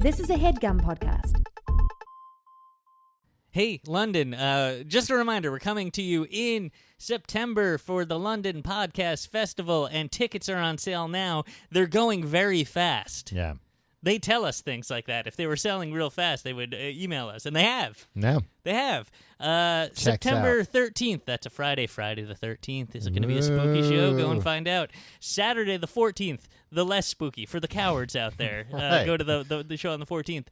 This is a HeadGum podcast. Hey, London, just a reminder, we're coming to you in September for the London Podcast Festival, and tickets are on sale now. They're going very fast. Yeah. They tell us things like that. If they were selling real fast, they would email us, and they have. No. They have. September 13th, that's a Friday the 13th. Is it going to be a spooky show? Go and find out. Saturday the 14th, the less spooky, for the cowards out there. Right. Go to the show on the 14th.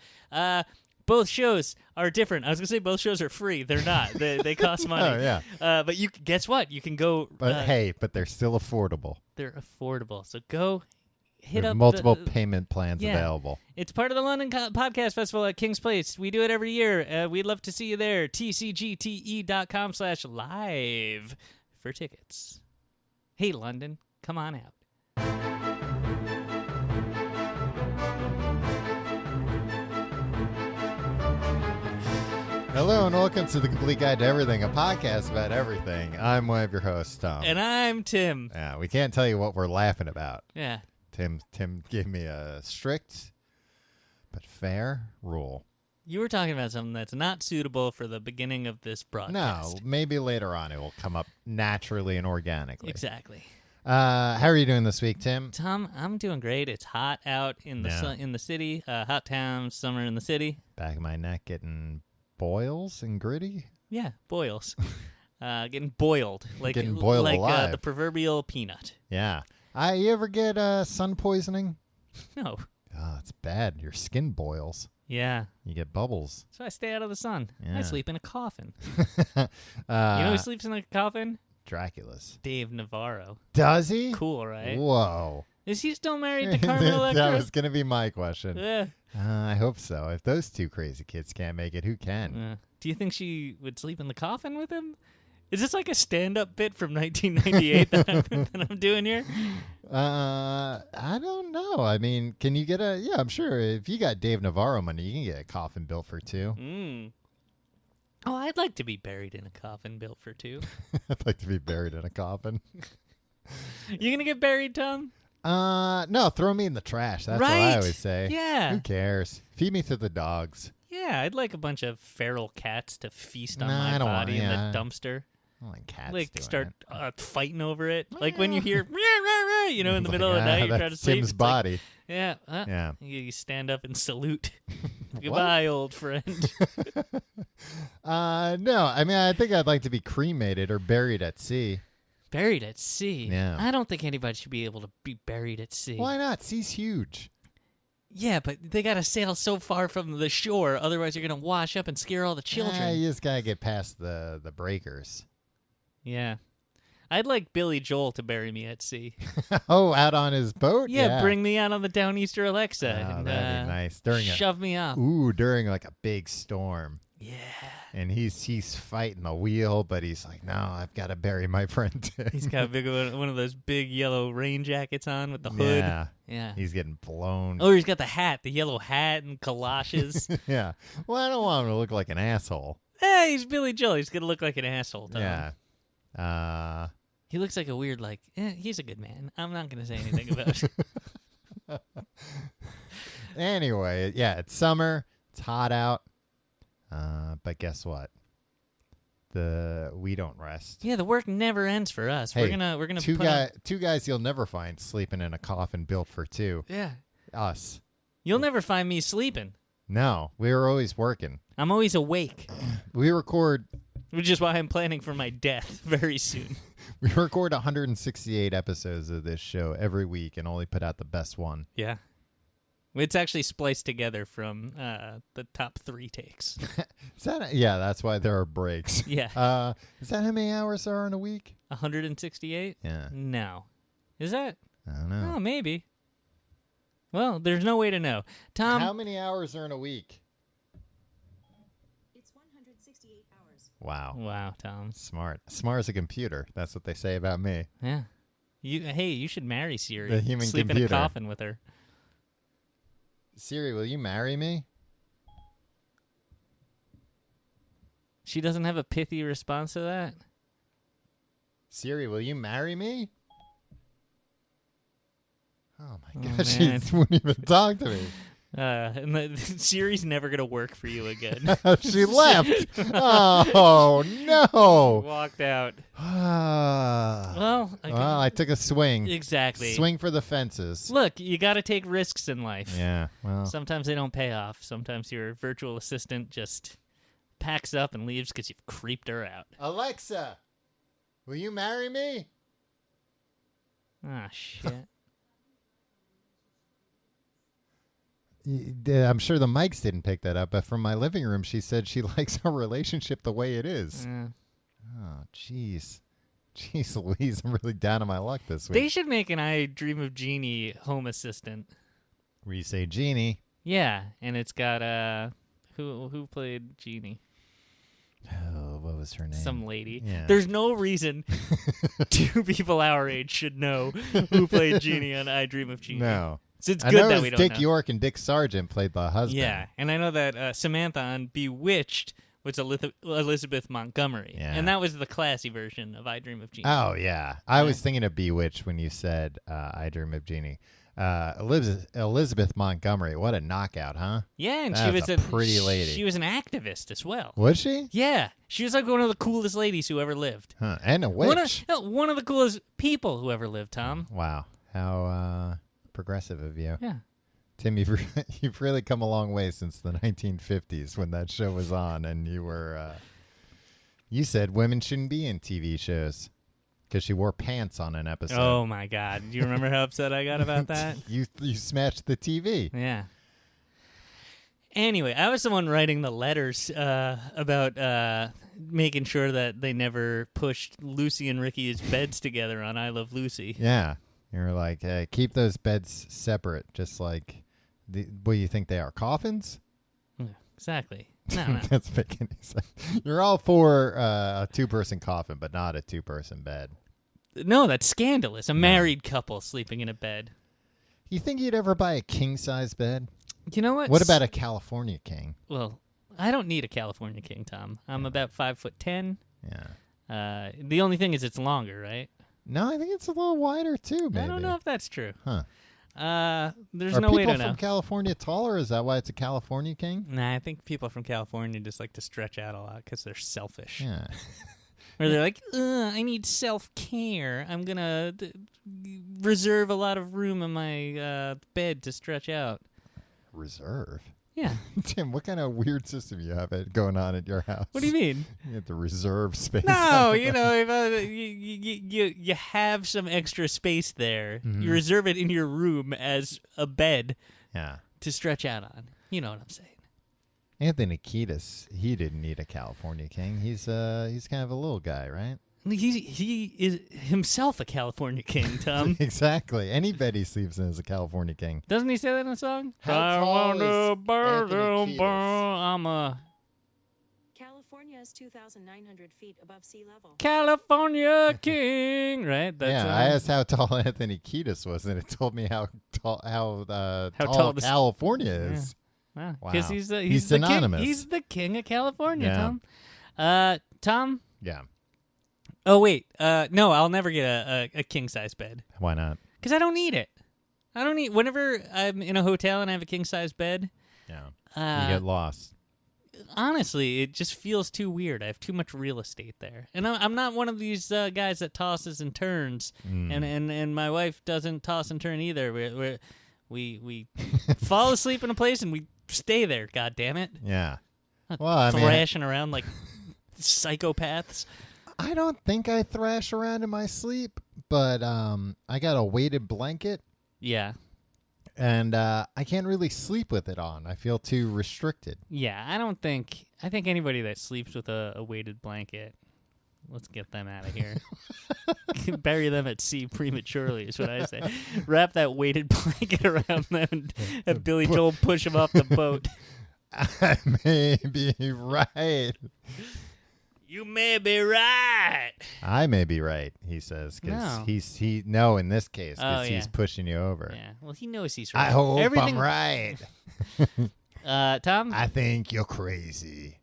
Both shows are different. I was going to say both shows are free. They're not. They cost money. Oh, yeah. But guess what? You can go. But but they're still affordable. They're affordable. So go hit There's up multiple payment plans Yeah. available. It's part of the London Podcast Festival at King's Place. We do it every year. We'd love to see you there. tcgte.com/live for tickets. Hey, London, come on out. Hello and welcome to The Complete Guide to Everything, a podcast about everything. I'm one of your hosts, Tom. And I'm Tim. Yeah, we can't tell you what we're laughing about. Yeah. Tim gave me a strict but fair rule. You were talking about something that's not suitable for the beginning of this No, broadcast. maybe later on it will come up naturally and organically. Exactly. How are you doing this week, Tim? Tom, I'm doing great. It's hot out in the Yeah. in the city. Hot town, summer in the city. Back of my neck getting boils and gritty? Yeah, boils. Getting boiled. Getting boiled like alive. the proverbial peanut. Yeah. You ever get sun poisoning? No. Oh, it's bad. Your skin boils. Yeah. You get bubbles. So I stay out of the sun. I Yeah. sleep in a coffin. You You know who sleeps in a coffin? Dracula's. Dave Navarro. Does he? Cool, right? Whoa. Is he still married to Carmen Electra? That was going to be my question. Yeah. I hope so. If those two crazy kids can't make it, who can? Do you think she would sleep in the coffin with him? Is this like a stand-up bit from 1998 that I'm doing here? I don't know. I mean, can you get yeah, I'm sure if you got Dave Navarro money, you can get a coffin built for two. Oh, I'd like to be buried in a coffin built for two. I'd like to be buried in a coffin. You gonna get buried, Tom? No, throw me in the trash. That's what Right. I always say. Yeah. Who cares? Feed me to the dogs. Yeah, I'd like a bunch of feral cats to feast on Nah, my I don't body want- in yeah. the dumpster. I don't like cats Like doing start it. fighting over it. Like when you hear, "Rah, rah, rah," you know, in the It's middle like, of the night, you're trying to that's sleep. Tim's it's like, body. yeah. Yeah. You stand up and salute. Goodbye, old friend. No, I mean, I think I'd like to be cremated or buried at sea. Buried at sea. Yeah. I don't think anybody should be able to be buried at sea. Why not? Sea's huge. Yeah, but they got to sail so far from the shore, otherwise you're going to wash up and scare all the children. You just gotta get past the breakers. Yeah. I'd like Billy Joel to bury me at sea. Oh, out on his boat? Yeah, bring me out on the Downeaster Alexa Oh, and that'd be nice. During shove me off. during like a big storm. Yeah. And he's fighting the wheel, but he's like, no, I've got to bury my friend too. He's got a big one of those big yellow rain jackets on with the hood. Yeah. Yeah. He's getting blown. Oh, he's got the hat, the yellow hat and galoshes. Yeah. Well, I don't want him to look like an asshole. Hey, he's Billy Joel. He's going to look like an asshole, Tom. Yeah. He looks like a weird, he's a good man. I'm not going to say anything about it. Anyway, yeah, it's summer. It's hot out. But guess what? We don't rest. Yeah, the work never ends for us. Hey, we're gonna two guys you'll never find sleeping in a coffin built for two. Yeah. Us. You'll never find me sleeping. No, we were always working. I'm always awake, We record which is why I'm planning for my death very soon. 168 episodes of this show every week and only put out the best one. Yeah. It's actually spliced together from the top 3 takes. Yeah, that's why there are breaks. Yeah. Is that how many hours there are in a week? 168? Yeah. No. Is that? I don't know. Oh, maybe. Well, there's no way to know. Tom. How many hours are in a week? It's 168 hours. Wow. Wow, Tom. Smart. Smart as a computer. That's what they say about me. Yeah. You should marry Siri. The human Sleep computer. in a coffin with her. Siri, will you marry me? She doesn't have a pithy response to that? Siri, will you marry me? Oh my Oh, gosh, she man. wouldn't even talk to me. And the series never gonna work for you again. She left. Oh no! Walked out. Well, I took a swing. Exactly. Swing for the fences. Look, you got to take risks in life. Yeah. Well, Sometimes they don't pay off. Sometimes your virtual assistant just packs up and leaves because you've creeped her out. Alexa, will you marry me? Ah, shit. I'm sure the mics didn't pick that up, but from my living room, she said she likes our relationship the way it is. Oh, jeez. Jeez Louise, I'm really down on my luck this week. They should make an I Dream of Jeannie home assistant. Where you say Jeannie. Yeah, and it's got, who played Jeannie? Oh, what was her name? Some lady. Yeah. There's no reason two people our age should know who played Jeannie on I Dream of Jeannie. No. So it's I good know that it we was don't Dick know. York and Dick Sargent played the husband. Yeah, and I know that Samantha on Bewitched was Elizabeth Montgomery. Yeah. And that was the classy version of I Dream of Jeannie. Oh, yeah. I was thinking of Bewitched when you said I Dream of Jeannie. Elizabeth Montgomery, what a knockout, huh? Yeah, and That she was was a pretty lady. She was an activist as well. Was she? Yeah, she was like one of the coolest ladies who ever lived. Huh. And a witch. One of the coolest people who ever lived, Tom. Wow. How progressive of you. Yeah. Tim, you've really come a long way since the 1950s when that show was on, and you were you said women shouldn't be in TV shows because she wore pants on an episode. Oh my God! Do you remember how upset I got about that? You smashed the TV. Yeah. Anyway, I was the one writing the letters about making sure that they never pushed Lucy and Ricky's beds together on I Love Lucy. Yeah, you were like, hey, keep those beds separate, just like. What do you think they are? Coffins? Yeah, exactly. No. That's making any sense. You're all for a 2-person coffin, but not a 2-person bed. No, that's scandalous. A married couple sleeping in a bed. You think you'd ever buy a king-size bed? You know what? What about a California king? Well, I don't need a California king, Tom. I'm about 5'10". Yeah. The only thing is it's longer, right? No, I think it's a little wider too. Maybe. I don't know if that's true. Huh? There's Are no way to people know. from California taller? Is that why it's a California king? Nah, I think people from California just like to stretch out a lot because they're selfish. Yeah. Or they're like, I need self-care. I'm going to reserve a lot of room in my bed to stretch out. Reserve? Yeah. Tim, what kind of weird system you have going on at your house? What do you mean? You have to reserve space. No, you know, if you have some extra space there, you reserve it in your room as a bed to stretch out on. You know what I'm saying. Anthony Kiedis, he didn't need a California king. He's kind of a little guy, right? He is himself a California king, Tom. Exactly. Any bed he sleeps in is a California king. Doesn't he say that in a song? How tall is Anthony Kiedis? I'm a California is 2,900 feet above sea level. California king, right? That's I asked how tall Anthony Kiedis was, and it told me how tall tall this- California is. Wow. Wow. Because he's the synonymous. king. He's the king of California, Yeah. Tom. Tom. Yeah. Oh wait. No, I'll never get a king size bed Why not? because I don't need it. I don't need. Whenever I'm in a hotel and I have a king size bed, Yeah. You get lost. honestly, it just feels too weird. I have too much real estate there, and I'm not one of these guys that tosses and turns, and my wife doesn't toss and turn either. We fall asleep in a place and we stay there. God damn it! Yeah. Not Well, I mean, thrashing around like psychopaths. I don't think I thrash around in my sleep, but I got a weighted blanket, Yeah. and I can't really sleep with it on. I feel too restricted. Yeah, I think anybody that sleeps with a weighted blanket, let's get them out of here. Bury them at sea prematurely is what I say. Wrap that weighted blanket around them and have Billy Joel push them off the boat. I may be right. You may be right. I may be right, he says, because No. in this case, because he's pushing you over. Yeah, well, he knows he's right. I hope Everything, I'm right. Tom, I think you're crazy.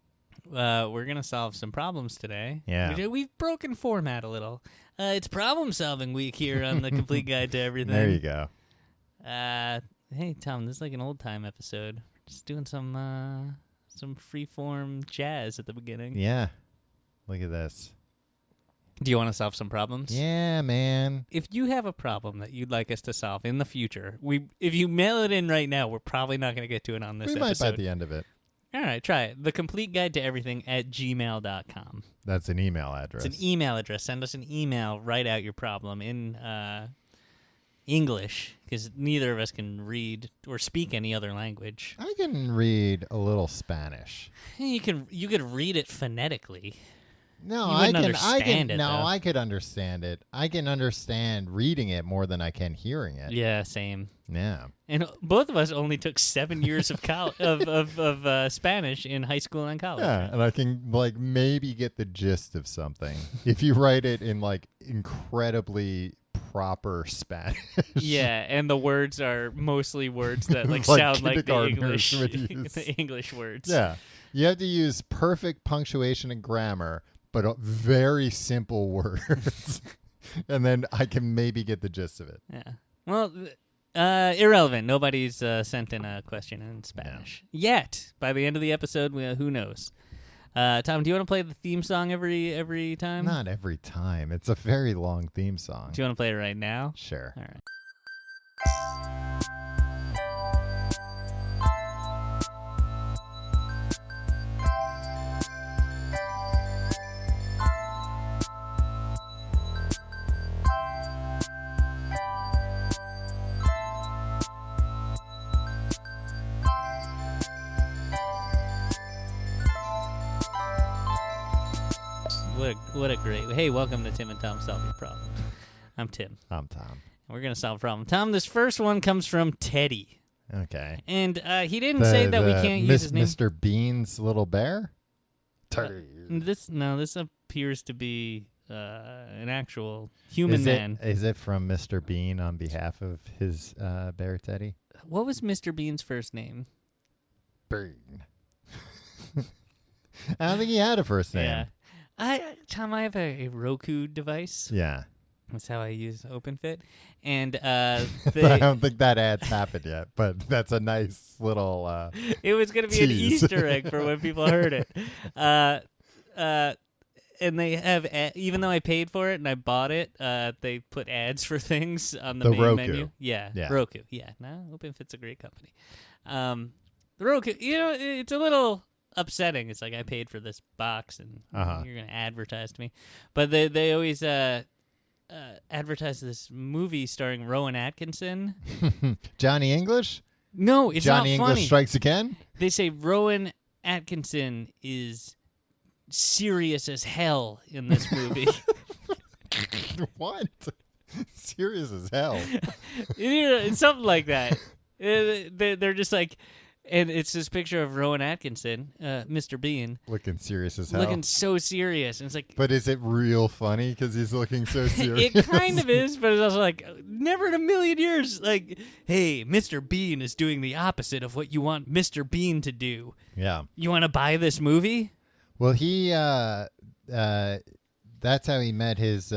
we're going to solve some problems today. Yeah. We've broken format a little. It's problem-solving week here on the Complete Guide to Everything. There you go. Hey, Tom, this is like an old time episode. Just doing some freeform jazz at the beginning. Yeah. Look at this. Do you want to solve some problems? Yeah, man. If you have a problem that you'd like us to solve in the future, if you mail it in right now, we're probably not going to get to it on this We episode. might by the end of it. All right, try it. The complete guide to everything at gmail.com. That's an email address. It's an email address. Send us an email. Write out your problem in English, because neither of us can read or speak any other language. I can read a little Spanish. You could read it phonetically. No, You I wouldn't can. understand it, No, though. I could understand it. I can understand reading it more than I can hearing it. Yeah, same. Yeah. And both of us only took 7 years of of Spanish in high school and college. Yeah, and I can maybe get the gist of something if you write it in incredibly proper Spanish. Yeah, and the words are mostly words that Like sound like the kindergartners English would use. the English words. Yeah, you have to use perfect punctuation and grammar, but very simple words, and then I can maybe get the gist of it. Yeah. Well, irrelevant. Nobody's sent in a question in Spanish yet. By the end of the episode, who knows? Tom, do you want to play the theme song every time? Not every time. It's a very long theme song. Do you want to play it right now? Sure. All right. What a great... Hey, welcome to Tim and Tom Solve Your Problem. I'm Tim. I'm Tom. And we're going to solve a problem. Tom, this first one comes from Teddy. Okay. And he didn't say that we can't use his name. Mr. Bean's little bear? This appears to be an actual human man. Is it from Mr. Bean on behalf of his bear Teddy? What was Mr. Bean's first name? Bean. I don't think he had a first name. Yeah. Tom, I have a Roku device. Yeah. That's how I use OpenFit. And I don't think that ad's happened yet, but that's a nice little it was going to be an tease. Easter egg for when people heard it. And they have, even though I paid for it and I bought it, they put ads for things on the main Roku. menu. Yeah, Yeah. Roku. Yeah, no, OpenFit's a great company. The Roku, it's a little upsetting. It's like I paid for this box and you're going to advertise to me. But they always advertise this movie starring Rowan Atkinson. Johnny English? No, it's Johnny not English funny. Strikes Again? They say Rowan Atkinson is serious as hell in this movie. What? Serious as hell. It's something like that. They're just like, and it's this picture of Rowan Atkinson, Mr. Bean, Looking serious as hell. looking so serious. And it's like, But is it real funny because he's looking so serious? it kind of is, but it's also like, never in a million years. Like, hey, Mr. Bean is doing the opposite of what you want Mr. Bean to do. Yeah. You want to buy this movie? Well, he that's how he met his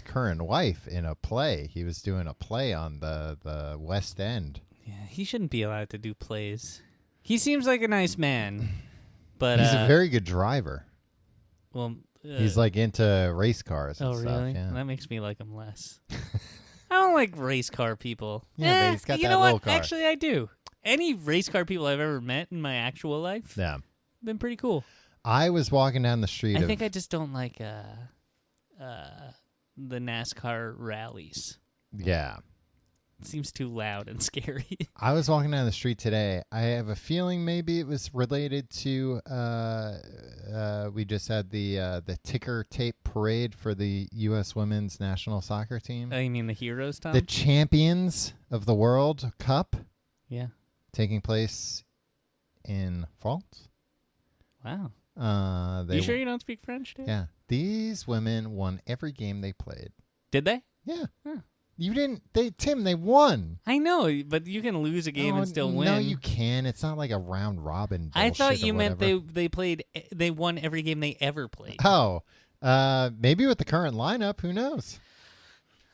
current wife in a play. He was doing a play on the West End. Yeah, he shouldn't be allowed to do plays. He seems like a nice man, but He's a very good driver. well. He's like into race cars and Oh, stuff. really? Yeah. That makes me like him less. I don't like race car people. Yeah, but he's got you that know little what? car. Actually, I do. Any race car people I've ever met in my actual life Yeah. been pretty cool. I was walking down the street. I think I just don't like the NASCAR rallies. Yeah. It seems too loud and scary. I was walking down the street today. I have a feeling maybe it was related to we just had the ticker tape parade for the U.S. women's national soccer team. Oh, you mean the heroes, Tom? The champions of the World Cup Yeah. taking place in France. Wow. They You sure you don't speak French, dude? Yeah. These women won every game they played. Did they? Yeah. Huh. You didn't. Tim, they won. I know, but you can lose a game and still win. No, you can. It's not like a round robin. I thought bullshit or you meant whatever. they won every game they ever played. Oh, maybe with the current lineup, who knows?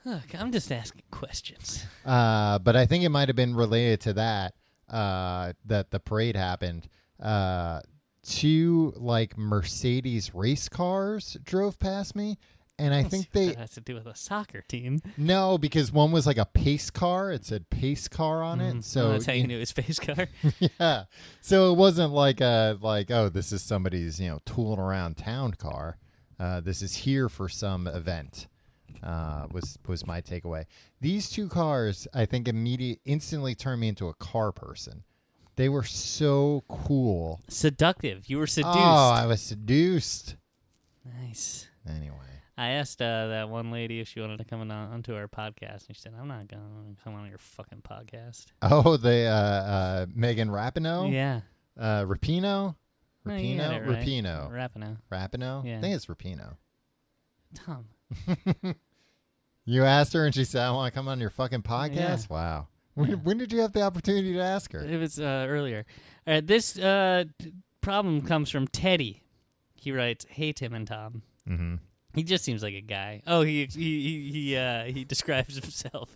Look, I'm just asking questions. But I think it might have been related to that. That the parade happened. Two like Mercedes race cars drove past me, and I think That has to do with a soccer team. no, because one was like a pace car. It said pace car on it. So that's how you knew it was face car. yeah. So it wasn't like oh, this is somebody's tooling around town car. This is here for some event. Was my takeaway. These two cars, I think, instantly turned me into a car person. They were so cool. Seductive. You were seduced. Oh, I was seduced. Nice. Anyway. I asked that one lady if she wanted to come onto our podcast, and she said, I'm not going to come on your fucking podcast. Oh, the Megan Rapinoe? Yeah. Rapinoe? No, you got it right. Rapinoe. Rapinoe. Rapinoe? Yeah. I think it's Rapinoe. Tom. You asked her and she said, I want to come on your fucking podcast? Yeah. Wow. When did you have the opportunity to ask her? It was earlier. This problem comes from Teddy. He writes, "Hey Tim and Tom." Mm-hmm. He just seems like a guy. Oh, he describes himself.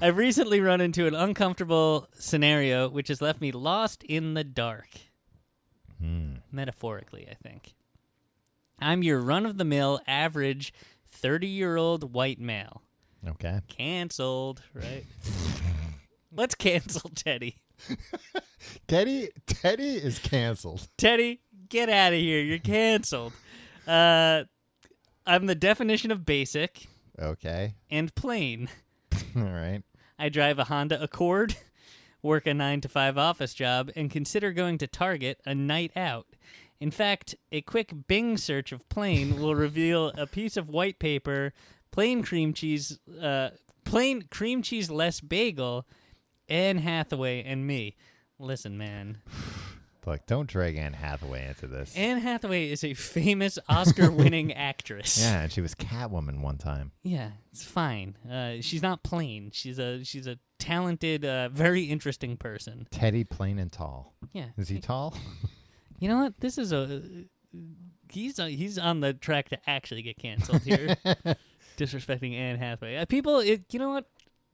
I've recently run into an uncomfortable scenario which has left me lost in the dark. Metaphorically, I think. I'm your run-of-the-mill, average 30-year-old white male. Okay. Canceled, right? Let's cancel Teddy. Teddy is canceled. Teddy, get out of here. You're canceled. I'm the definition of basic Okay. and plain. All right. I drive a Honda Accord, work a 9-to-5 office job, and consider going to Target a night out. In fact, a quick Bing search of plain will reveal a piece of white paper, plain cream cheese less bagel, Anne Hathaway, and me. Listen, man. Look, don't drag Anne Hathaway into this. Anne Hathaway is a famous Oscar-winning actress. Yeah, and she was Catwoman one time. Yeah, it's fine. She's not plain. She's a talented, very interesting person. Teddy, plain and tall. Yeah. Is he tall? You know what? This is he's on the track to actually get canceled here. Disrespecting Anne Hathaway. You know what?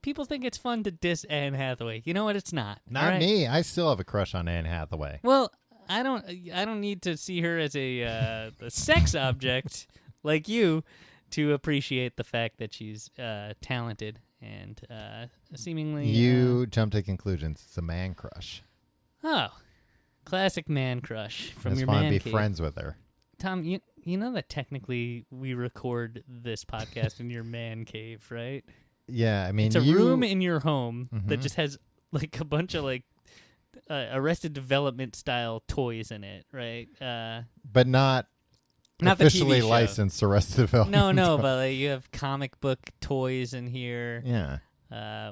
People think it's fun to diss Anne Hathaway. You know what? It's not. Not right? me. I still have a crush on Anne Hathaway. Well, I don't need to see her as a sex object like you to appreciate the fact that she's talented and seemingly. You jump to conclusions. It's a man crush. Oh, classic man crush from your I man want to cave. be friends with her. Tom, you know that technically we record this podcast in your man cave, right? Yeah, I mean, it's a room in your home that just has like a bunch of like Arrested Development style toys in it, right? But not the officially TV show. licensed Arrested Development. No, but like, you have comic book toys in here. Yeah.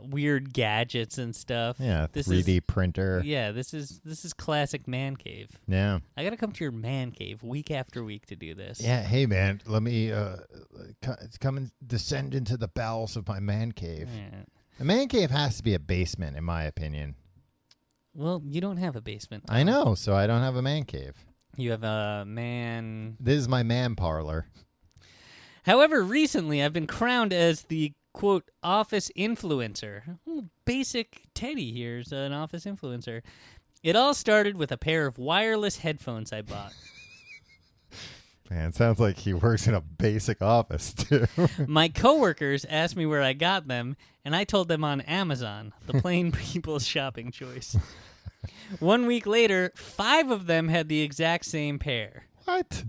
Weird gadgets and stuff. Yeah, this 3D printer. Yeah, this is classic man cave. Yeah. I gotta come to your man cave week after week to do this. Yeah, hey man, let me come and descend into the bowels of my man cave. Yeah. A man cave has to be a basement, in my opinion. Well, you don't have a basement, Tom. I know, so I don't have a man cave. You have a man. This is my man parlor. However, recently I've been crowned as the quote office influencer. Basic Teddy here's an office influencer. It all started with a pair of wireless headphones I bought. Man, it sounds like he works in a basic office, too. My coworkers asked me where I got them, and I told them on Amazon, the plain people's shopping choice. 1 week later, 5 of them had the exact same pair. What?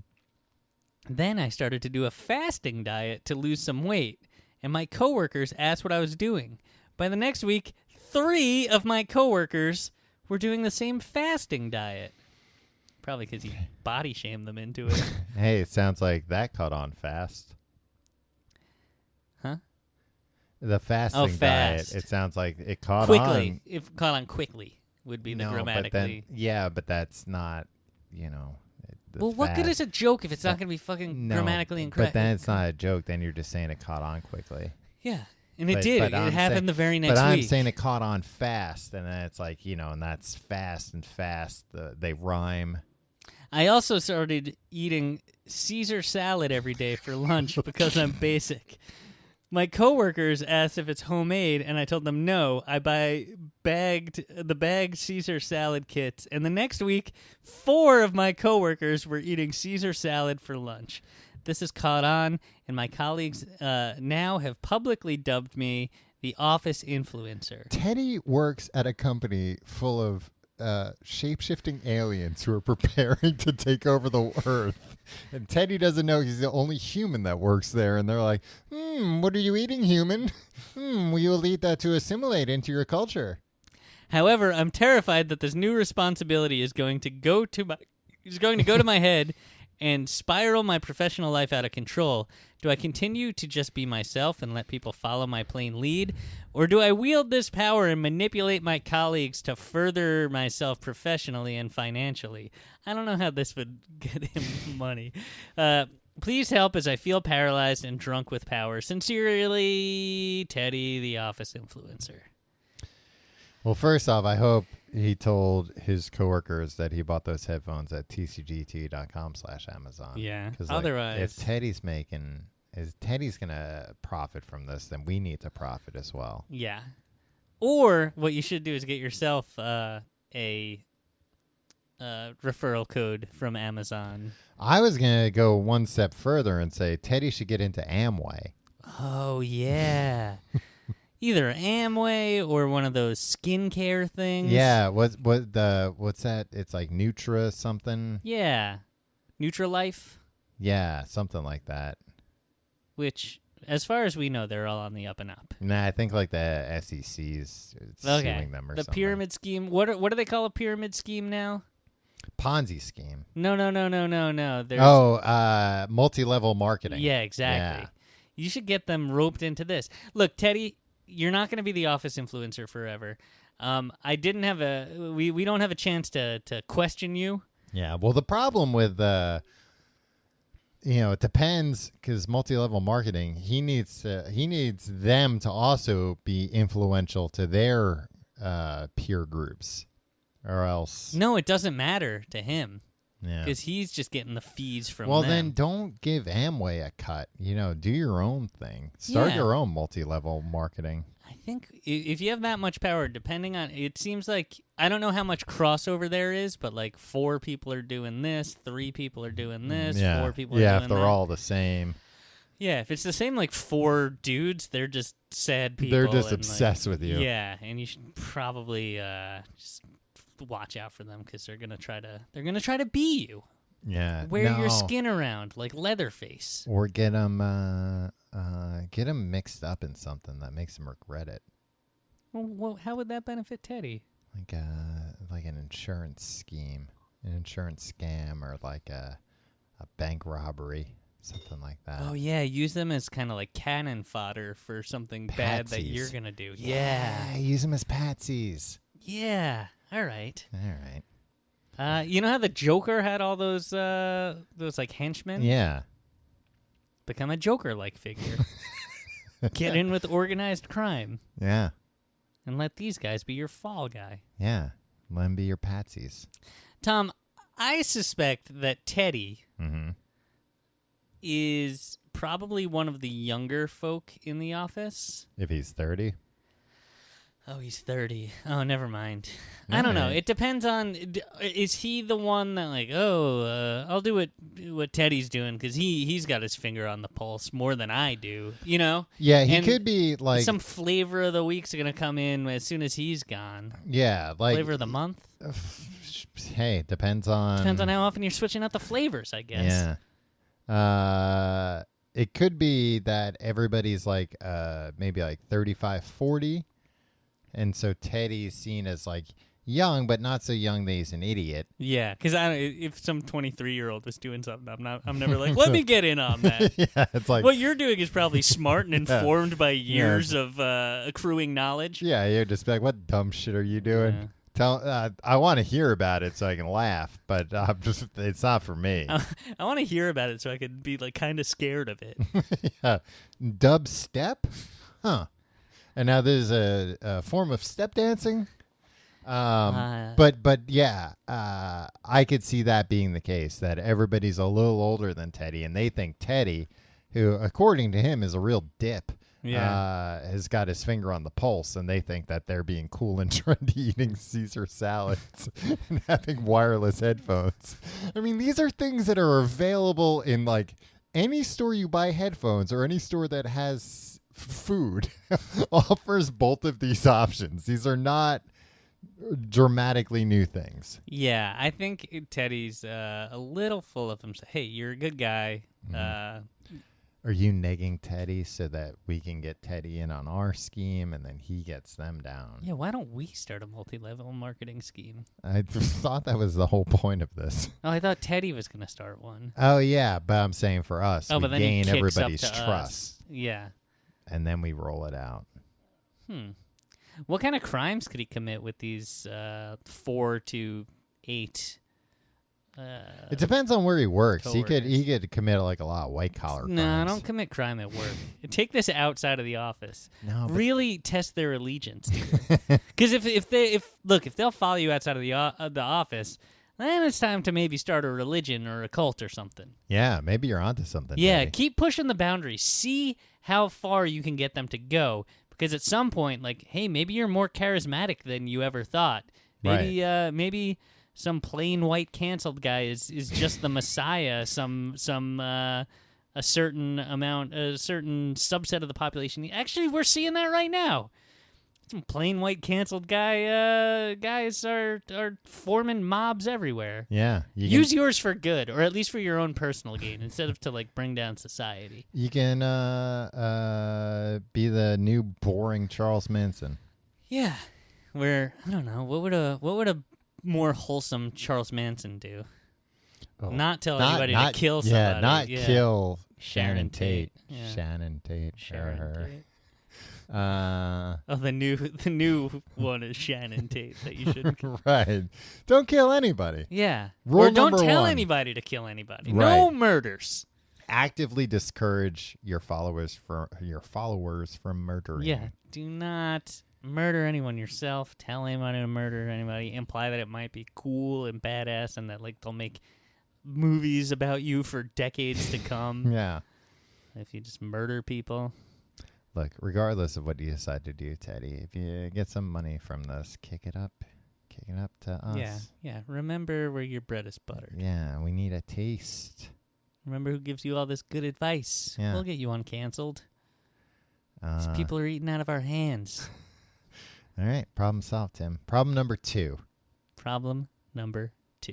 Then I started to do a fasting diet to lose some weight, and my coworkers asked what I was doing. By the next week, 3 of my coworkers were doing the same fasting diet. Probably because you body shamed them into it. Hey, it sounds like that caught on fast. Huh? The fasting fast. diet. It sounds like it caught Quickly. on. If caught on quickly would be the grammatically. But that's not, Well, what good is a joke if it's not going to be fucking grammatically incorrect? But then it's not a joke. Then you're just saying it caught on quickly. Yeah. And it did. It happened the very next week. But I'm saying it caught on fast. And then it's like, and that's fast and fast. They rhyme. I also started eating Caesar salad every day for lunch because I'm basic. My coworkers asked if it's homemade, and I told them no. I buy bagged Caesar salad kits, and the next week, 4 of my coworkers were eating Caesar salad for lunch. This has caught on, and my colleagues now have publicly dubbed me the office influencer. Teddy works at a company full of shape-shifting aliens who are preparing to take over the Earth. And Teddy doesn't know he's the only human that works there. And they're like, what are you eating, human? We will eat that to assimilate into your culture. However, I'm terrified that this new responsibility is going to go to my head and spiral my professional life out of control. Do I continue to just be myself and let people follow my plain lead? Or do I wield this power and manipulate my colleagues to further myself professionally and financially? I don't know how this would get him money. Please help as I feel paralyzed and drunk with power. Sincerely, Teddy, the office influencer. Well, first off, I hope he told his coworkers that he bought those headphones at tcgt.com/Amazon. Yeah. Because Otherwise, if Teddy's going to profit from this, then we need to profit as well. yeah. Or what you should do is get yourself a referral code from Amazon. I was going to go one step further and say Teddy should get into Amway. Oh, yeah. Either Amway or one of those skincare things. Yeah, what's that? It's like Nutra something. Yeah. Nutralife, Yeah, something like that. which, as far as we know, they're all on the up and up. Nah, I think like the SEC's suing them or The something. pyramid scheme. What do they call a pyramid scheme now? Ponzi scheme. No. There's, Multi-level marketing. yeah, exactly. Yeah. You should get them roped into this. Look, Teddy, you're not going to be the office influencer forever. We don't have a chance to question you. Yeah, well, the problem with, it depends because multi-level marketing, he needs them to also be influential to their peer groups, or else. No, it doesn't matter to him Yeah. because he's just getting the fees from Well, them. then don't give Amway a cut. Do your own thing. Start Yeah. your own multi-level marketing. I think if you have that much power, depending on, it seems like, I don't know how much crossover there is, but like 4 people are doing this, 3 people are doing this, 4 people are doing if they're that. all the same. Yeah, if it's the same like 4 dudes, they're just sad people. They're just and, obsessed with you. Yeah, and you should probably just watch out for them because they're gonna try to be you. Yeah. Wear your skin around like Leatherface. Or get them mixed up in something that makes them regret it. Well, how would that benefit Teddy? Like an insurance scheme, an insurance scam, or like a bank robbery, something like that. Oh yeah, use them as kind of like cannon fodder for something bad that Patsies. you're gonna do. Yeah, use them as patsies. Yeah. All right. All right. You know how the Joker had all those like henchmen? Yeah. Become a Joker-like figure. Get in with organized crime. Yeah. And let these guys be your fall guy. Yeah. Let them be your patsies. Tom, I suspect that Teddy Mm-hmm. is probably one of the younger folk in the office. If he's 30. Oh, he's 30. Oh, never mind. I don't know. Alright. It depends on, is he the one that like, I'll do what Teddy's doing because he's got his finger on the pulse more than I do, Yeah, he And could be like. some flavor of the week's going to come in as soon as he's gone. Yeah, like. Flavor of the month? Hey, depends on. Depends on how often you're switching out the flavors, I guess. Yeah. It could be that everybody's like maybe like 35, 40. And so Teddy's seen as like young, but not so young that he's an idiot. Yeah, because if some 23-year-old was doing something, I'm never like, let me get in on that. Yeah, it's like. What you're doing is probably smart and informed by years of accruing knowledge. Yeah, you're just like, what dumb shit are you doing? I want to hear about it so I can laugh, but it's not for me. I want to hear about it so I could be like kind of scared of it. Yeah. Dubstep? Huh. And now there's a form of step dancing. But yeah, I could see that being the case, that everybody's a little older than Teddy, and they think Teddy, who according to him is a real dip, has got his finger on the pulse, and they think that they're being cool and trendy eating Caesar salads and having wireless headphones. I mean, these are things that are available in like any store you buy headphones or any store that has food offers both of these options. These are not dramatically new things. Yeah, I think Teddy's a little full of himself. Hey, you're a good guy. Are you negging Teddy so that we can get Teddy in on our scheme and then he gets them down? Yeah, why don't we start a multi-level marketing scheme? I thought that was the whole point of this. Oh, I thought Teddy was going to start one. Oh, yeah, but I'm saying for us, we but then he gain kicks everybody's up to trust. us. Yeah. And then we roll it out. What kind of crimes could he commit with these 4 to 8? It depends on where he works. He coworkers. could commit like a lot of white collar crimes. No, don't commit crime at work. Take this outside of the office. No, but Really test their allegiance to you. Because if they'll follow you outside of the office, then it's time to maybe start a religion or a cult or something. yeah, maybe you're onto something. Yeah, Teddy. keep pushing the boundaries. See how far you can get them to go. Because at some point, like, hey, maybe you're more charismatic than you ever thought. Maybe, maybe some plain white canceled guy is just the messiah. A certain subset of the population. Actually, we're seeing that right now. Some plain white canceled guys are forming mobs everywhere. Yeah. Use yours for good, or at least for your own personal gain, instead of to like bring down society. You can be the new boring Charles Manson. Yeah, where I don't know what would a more wholesome Charles Manson do? Oh, Not tell anybody to kill somebody. Yeah, not kill Sharon Tate. Tate. Yeah. Shannon Tate. Sharon Tate. Oh, the new one is Shannon Tate that you shouldn't. right. Don't kill anybody. Yeah, Rule or don't number tell 1. anybody to kill anybody. Right. No murders. Actively discourage your followers from murdering. Yeah, do not murder anyone yourself. Tell anyone to murder anybody. Imply that it might be cool and badass, and that like they'll make movies about you for decades to come. Yeah. If you just murder people. Look, regardless of what you decide to do, Teddy, if you get some money from this, kick it up to us. Yeah. Remember where your bread is buttered. Yeah, we need a taste. Remember who gives you all this good advice. Yeah. We'll get you uncanceled. These people are eating out of our hands. All right, problem solved, Tim. Problem number 2. Problem number 2.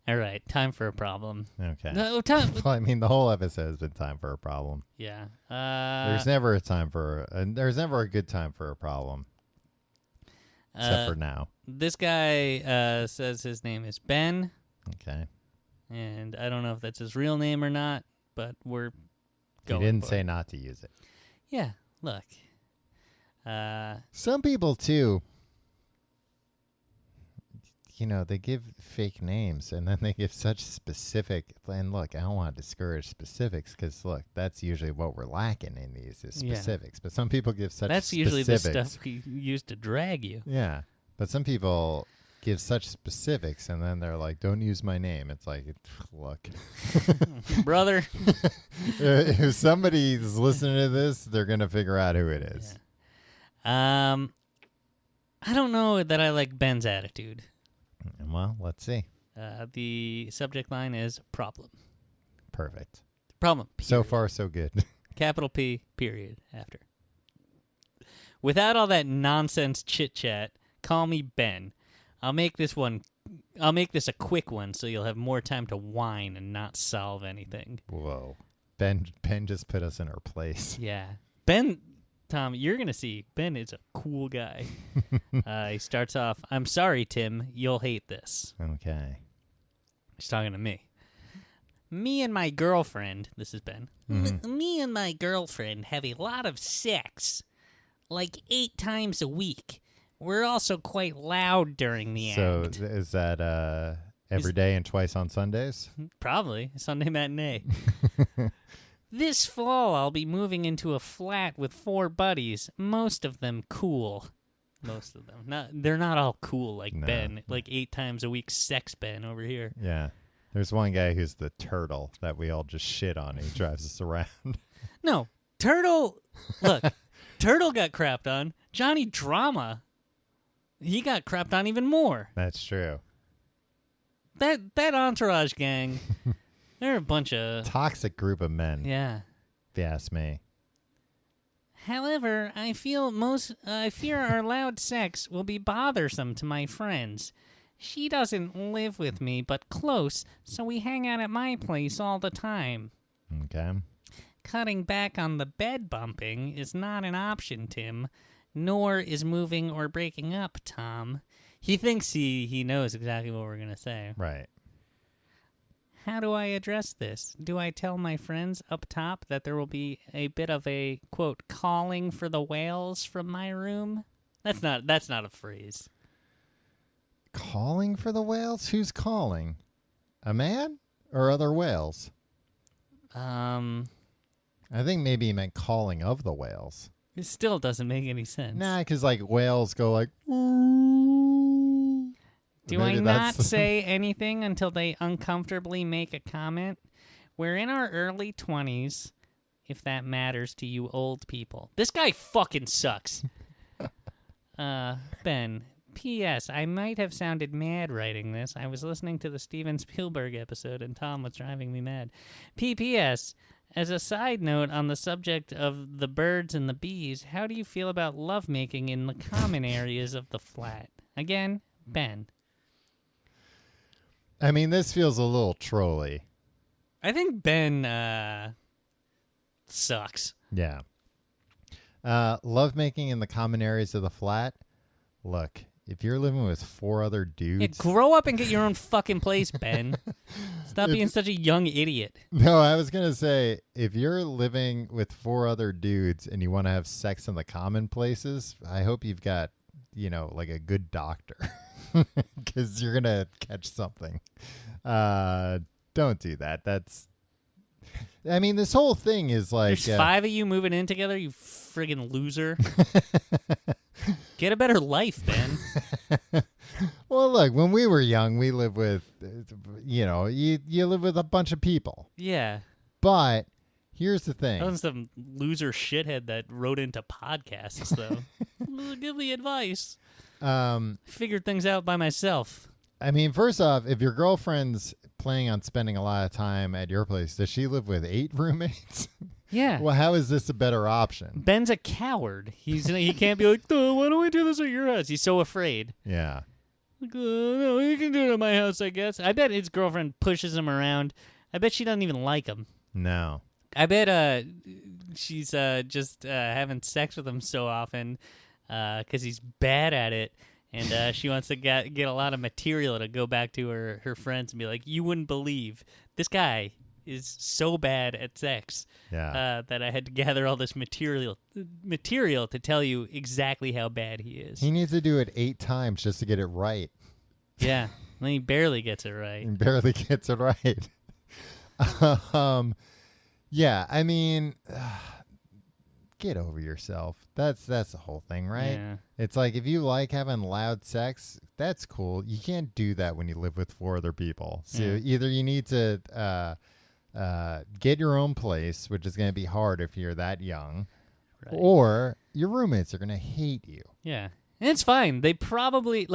All right, time for a problem. Okay. No, time. Well, I mean, the whole episode has been time for a problem. Yeah. There's never a good time for a problem. Except for now. This guy says his name is Ben, Okay. and I don't know if that's his real name or not, but we're He going didn't for say it. not to use it. Yeah, look. Some people, too, they give fake names, and then they give such specific, and look, I don't want to discourage specifics, because, look, that's usually what we're lacking in these is Yeah. specifics. But some people give such That's specifics. usually the stuff we use to drag you. Yeah. But some people give such specifics, and then they're like, don't use my name. It's like, look. Brother. If somebody's listening to this, they're going to figure out who it is. Yeah. I don't know that I like Ben's attitude. Well, let's see. The subject line is problem. Perfect. Problem. So far, so good. Capital P, period, after. Without all that nonsense chit-chat, call me Ben. I'll make this a quick one so you'll have more time to whine and not solve anything. Whoa. Ben just put us in our place. Yeah. Ben, Tom, you're going to see, Ben is a cool guy. He starts off, I'm sorry, Tim, you'll hate this. Okay. He's talking to me. Me and my girlfriend, this is Ben, me and my girlfriend have a lot of sex, like 8 times a week. We're also quite loud during the act. So is that every day and twice on Sundays? Probably. Sunday matinee. This fall, I'll be moving into a flat with 4 buddies, most of them cool. Most of them. They're not all cool like No. Ben, like 8 times a week sex Ben over here. Yeah. There's one guy who's the turtle that we all just shit on. He drives us around. No, Turtle. Look, Turtle got crapped on. Johnny Drama, he got crapped on even more. That's true. That Entourage gang, they're a bunch of Toxic group of men, yeah. if you ask me. However, I fear our loud sex will be bothersome to my friends. She doesn't live with me, but close, so we hang out at my place all the time. Okay. Cutting back on the bed bumping is not an option, Tim, nor is moving or breaking up, Tom. He thinks he knows exactly what we're going to say. Right. How do I address this? Do I tell my friends up top that there will be a bit of a, quote, calling for the whales from my room? That's not a phrase. Calling for the whales? Who's calling? A man or other whales? I think maybe he meant calling of the whales. It still doesn't make any sense. Nah, because like whales go like, ooh. Do I not say anything until they uncomfortably make a comment? We're in our early 20s, if that matters to you old people. This guy fucking sucks. Ben, P.S. I might have sounded mad writing this. I was listening to the Steven Spielberg episode, and Tom was driving me mad. P.P.S. As a side note on the subject of the birds and the bees, how do you feel about lovemaking in the common areas of the flat? Again, Ben. I mean, this feels a little trolly. I think Ben sucks. Yeah. Lovemaking in the common areas of the flat. Look, if you're living with 4 other dudes. Yeah, grow up and get your own fucking place, Ben. Stop being such a young idiot. No, I was going to say, if you're living with 4 other dudes and you want to have sex in the common places, I hope you've got, like a good doctor. Because you're going to catch something. Don't do that. This whole thing is like... There's 5 of you moving in together, you friggin' loser. Get a better life, Ben. Well, look, when we were young, we lived with, you live with a bunch of people. Yeah. But here's the thing. That wasn't some loser shithead that wrote into podcasts, though. Give me advice. Figured things out by myself. First off, if your girlfriend's planning on spending a lot of time at your place, does she live with 8 roommates? Yeah. Well, how is this a better option? Ben's a coward. He can't be like, oh, why don't we do this at your house? He's so afraid. Yeah. Like, no, you can do it at my house, I guess. I bet his girlfriend pushes him around. I bet she doesn't even like him. No. I bet she's just having sex with him so often because he's bad at it. And she wants to get a lot of material to go back to her friends and be like, you wouldn't believe this guy is so bad at sex that I had to gather all this material to tell you exactly how bad he is. He needs to do it 8 times just to get it right. Yeah, and he barely gets it right. He barely gets it right. Get over yourself. That's the whole thing, right? Yeah. It's like if you like having loud sex, that's cool. You can't do that when you live with 4 other people. So either you need to get your own place, which is going to be hard if you're that young, right, or your roommates are going to hate you. Yeah, and it's fine. They probably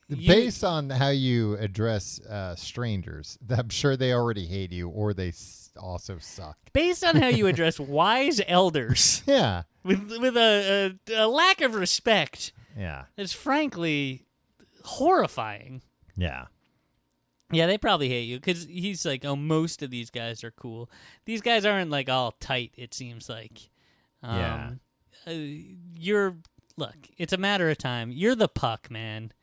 based on how you address strangers, I'm sure they already hate you, or they also suck. Based on how you address wise elders, yeah, with a lack of respect, yeah, it's frankly horrifying. Yeah. Yeah, they probably hate you because he's like, oh, most of these guys are cool. These guys aren't like all tight, it seems like. Look, it's a matter of time. You're the puck, man.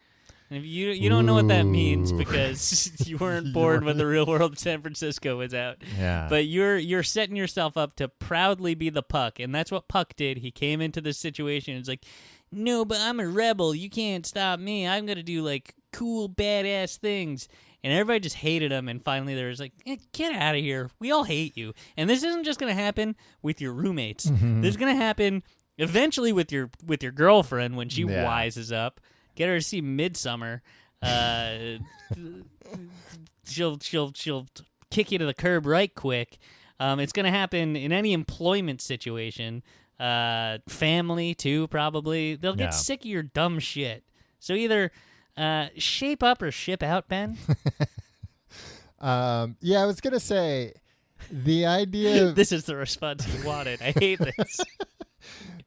And if you don't know what that means because you weren't born when the Real World of San Francisco was out. Yeah. But you're setting yourself up to proudly be the puck, and that's what Puck did. He came into this situation. It's like, no, but I'm a rebel. You can't stop me. I'm gonna do like cool, badass things. And everybody just hated him, and finally there was like, get out of here. We all hate you. And this isn't just going to happen with your roommates. Mm-hmm. This is going to happen Eventually, with your girlfriend, when she Yeah. wises up, get her to see Midsummer. She'll kick you to the curb right quick. It's gonna happen in any employment situation. Family too, probably. They'll get Yeah. sick of your dumb shit. So either shape up or ship out, Ben. Yeah, I was gonna say the idea of This is the response you wanted. I hate this.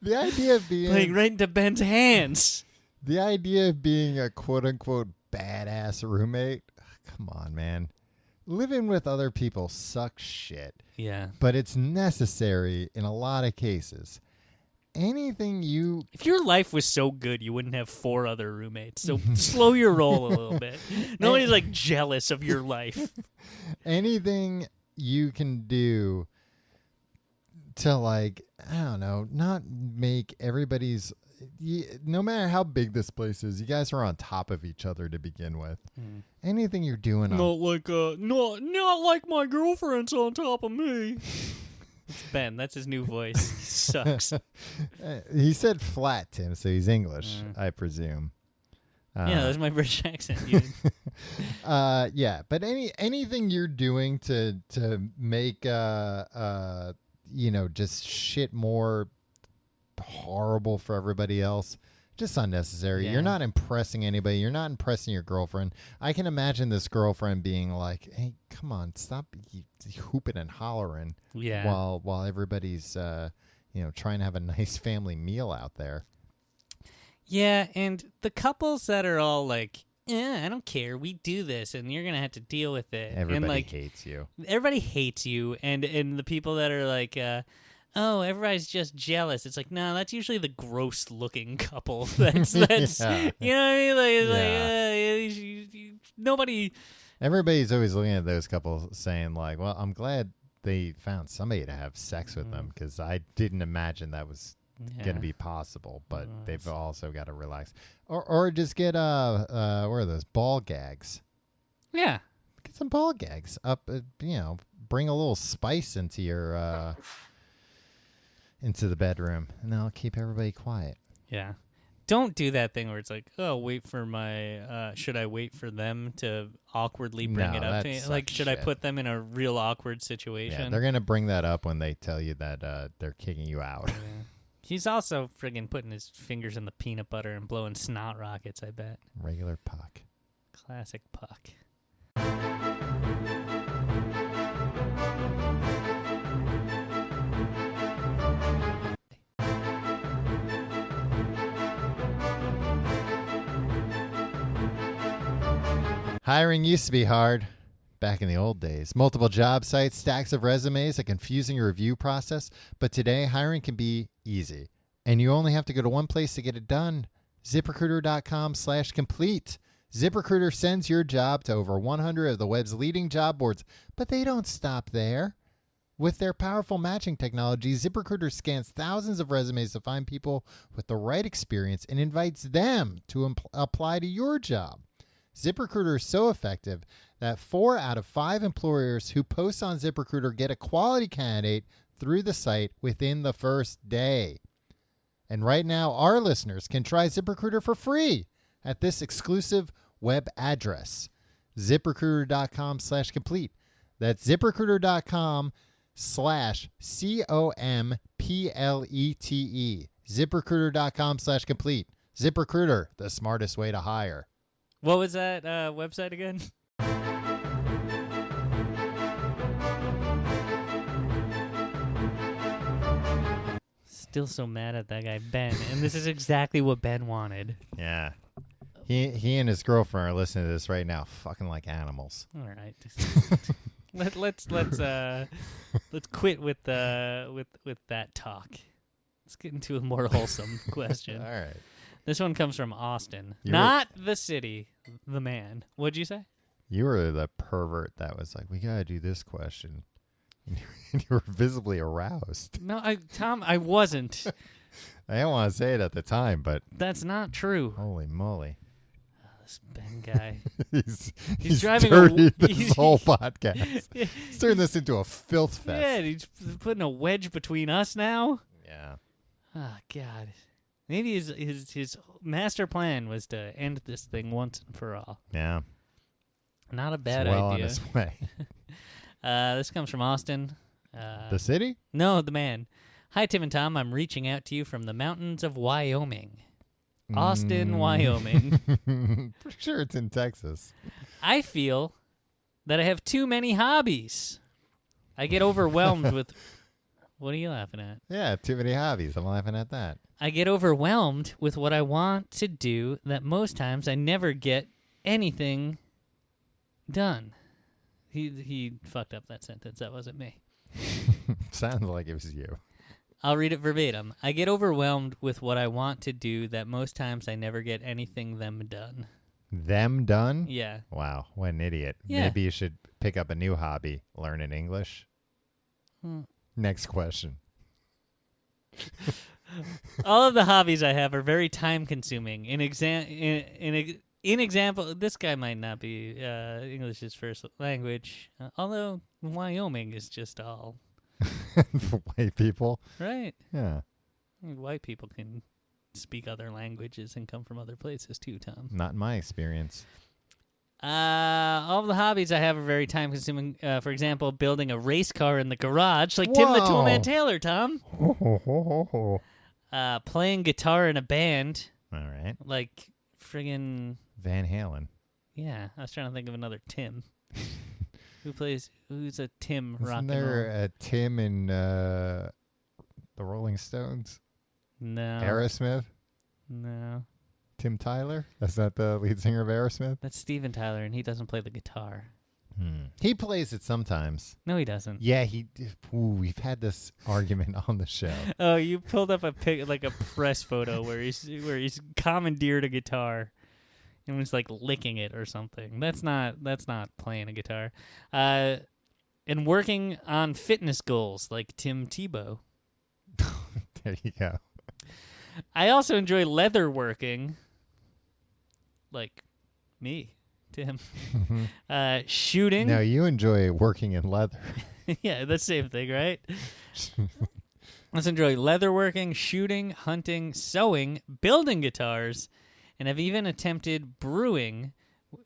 the idea of being Playing right into Ben's hands. the idea of being a quote unquote badass roommate. Come on, man. Living with other people sucks shit, Yeah. but it's necessary in a lot of cases. Anything you If your life was so good, you wouldn't have 4 other roommates. So slow your roll a little bit. Nobody's like jealous of your life. anything you can do to, like, I don't know, not make everybody's no matter how big this place is, you guys are on top of each other to begin with. Anything you're doing Not like my girlfriend's on top of me. It's Ben. That's his new voice. He sucks. He said flat, Tim, so he's English, I presume. Yeah, that's my British accent, dude. Yeah, but anything you're doing to make just shit more horrible for everybody else, just unnecessary. Yeah. You're not impressing anybody. You're not impressing your girlfriend. I can imagine this girlfriend being like, "Hey, come on, stop hooping and hollering Yeah. while everybody's trying to have a nice family meal out there." Yeah, and the couples that are all like, I don't care, we do this, and you're going to have to deal with it. Everybody and like, hates you. everybody hates you, and the people that are like, oh, everybody's just jealous. It's like, no, that's usually the gross-looking couple. That's Yeah. You know what I mean? Yeah. Nobody. Everybody's always looking at those couples saying, like, well, I'm glad they found somebody to have sex with them, because I didn't imagine that was going to be possible, but they've also got to relax. Or just get, what are those, ball gags? Yeah. Get some ball gags up, bring a little spice into your, into the bedroom, and that'll keep everybody quiet. Yeah. Don't do that thing where it's like, oh, wait for my, should I wait for them to awkwardly bring it up to me? Like, should I put them in a real awkward situation? Yeah, they're going to bring that up when they tell you that they're kicking you out. Yeah. He's also friggin' putting his fingers in the peanut butter and blowing snot rockets, I bet. Regular puck. Classic Puck. Hiring used to be hard back in the old days. Multiple job sites, stacks of resumes, a confusing review process. But today, hiring can be easy. And you only have to go to one place to get it done. ZipRecruiter.com/complete. ZipRecruiter sends your job to over 100 of the web's leading job boards. But they don't stop there. With their powerful matching technology, ZipRecruiter scans thousands of resumes to find people with the right experience and invites them to apply to your job. ZipRecruiter is so effective that 4 out of 5 employers who post on ZipRecruiter get a quality candidate through the site within the first day. And right now, our listeners can try ZipRecruiter for free at this exclusive web address, ZipRecruiter.com/complete. That's ZipRecruiter.com/COMPLETE. ZipRecruiter.com/complete. ZipRecruiter, the smartest way to hire. What was that website again? Still so mad at that guy, Ben. And this is exactly what Ben wanted. Yeah. He and his girlfriend are listening to this right now, fucking like animals. All right. Let's quit with that talk. Let's get into a more wholesome question. All right. This one comes from Austin. You Not the city, the man. What'd you say? You were the pervert that was like, we got to do this question. And you were visibly aroused. No, Tom, I wasn't. I didn't want to say it at the time, but That's not true. holy moly. This Ben guy. he's driving dirtied a- this whole podcast. He's turning this into a filth fest. Yeah, he's putting a wedge between us now. Yeah. Oh, God. Maybe his master plan was to end this thing once and for all. Yeah. Not a bad It's well on idea. its way. This comes from Austin. The city? No, the man. Hi, Tim and Tom. I'm reaching out to you from the mountains of Wyoming. Austin, Wyoming. Pretty sure it's in Texas. I feel that I have too many hobbies. I get overwhelmed with... What are you laughing at? Yeah, too many hobbies. I'm laughing at that. I get overwhelmed with what I want to do that most times I never get anything done. He fucked up that sentence. That wasn't me. Sounds like it was you. I'll read it verbatim. I get overwhelmed with what I want to do that most times I never get anything them done. Them done? Yeah. Wow, what an idiot. Yeah. Maybe you should pick up a new hobby, learning English. Next question. All of the hobbies I have are very time consuming. In example, this guy might not be English his first language, although Wyoming is just all White people? right. Yeah. White people can speak other languages and come from other places too, Tom. Not in my experience. All of the hobbies I have are very time consuming. For example, building a race car in the garage, like Tim the Toolman Taylor, Tom. Playing guitar in a band, All right. like friggin' Van Halen. yeah. I was trying to think of another Tim. Who's a Tim rock Isn't and there roll? a Tim in the Rolling Stones? No. Aerosmith? No. Tim Tyler? That's not the lead singer of Aerosmith? That's Steven Tyler, and he doesn't play the guitar. He plays it sometimes. No, he doesn't. Yeah, we've had this argument on the show. Oh, you pulled up a press photo where he's commandeered a guitar and was like licking it or something. That's not playing a guitar. And working on fitness goals like Tim Tebow. There you go. I also enjoy leather working, like me, Tim. Shooting. No, you enjoy working in leather. Yeah, that's the same thing, right? Let's enjoy leatherworking, shooting, hunting, sewing, building guitars, and I've even attempted brewing,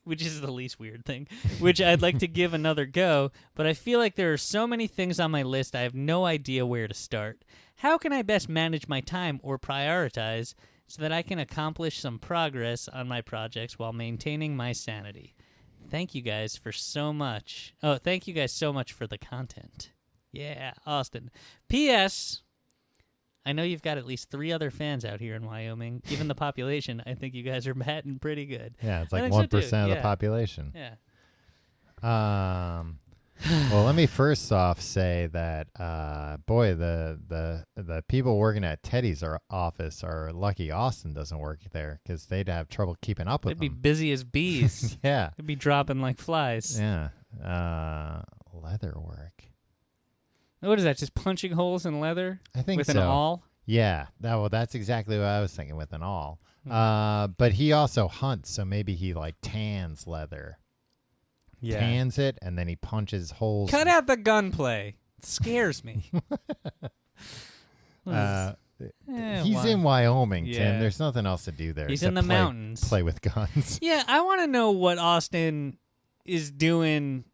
which is the least weird thing, which I'd like to give another go, but I feel like there are so many things on my list I have no idea where to start. How can I best manage my time or prioritize so that I can accomplish some progress on my projects while maintaining my sanity? Thank you guys so much for the content. Yeah, Austin. P.S. I know you've got at least 3 other fans out here in Wyoming. Given the population, I think you guys are batting pretty good. Yeah, it's I like think so, 1% too. of the Yeah. population. Yeah. Well, let me first off say that, boy, the people working at Teddy's office are lucky Austin doesn't work there because they'd have trouble keeping up with They'd be them. busy as bees. Yeah. They'd be dropping like flies. Yeah. Leather work. What is that, just punching holes in leather? I think with so. an awl? Yeah. That's exactly what I was thinking, with an awl. But he also hunts, so maybe he like tans leather. Yeah. Tans it, and then he punches holes. Cut out the gunplay. It scares me. He's in Wyoming, Yeah. Tim. There's nothing else to do there. He's except in the mountains. Play with guns. Yeah, I want to know what Austin is doing.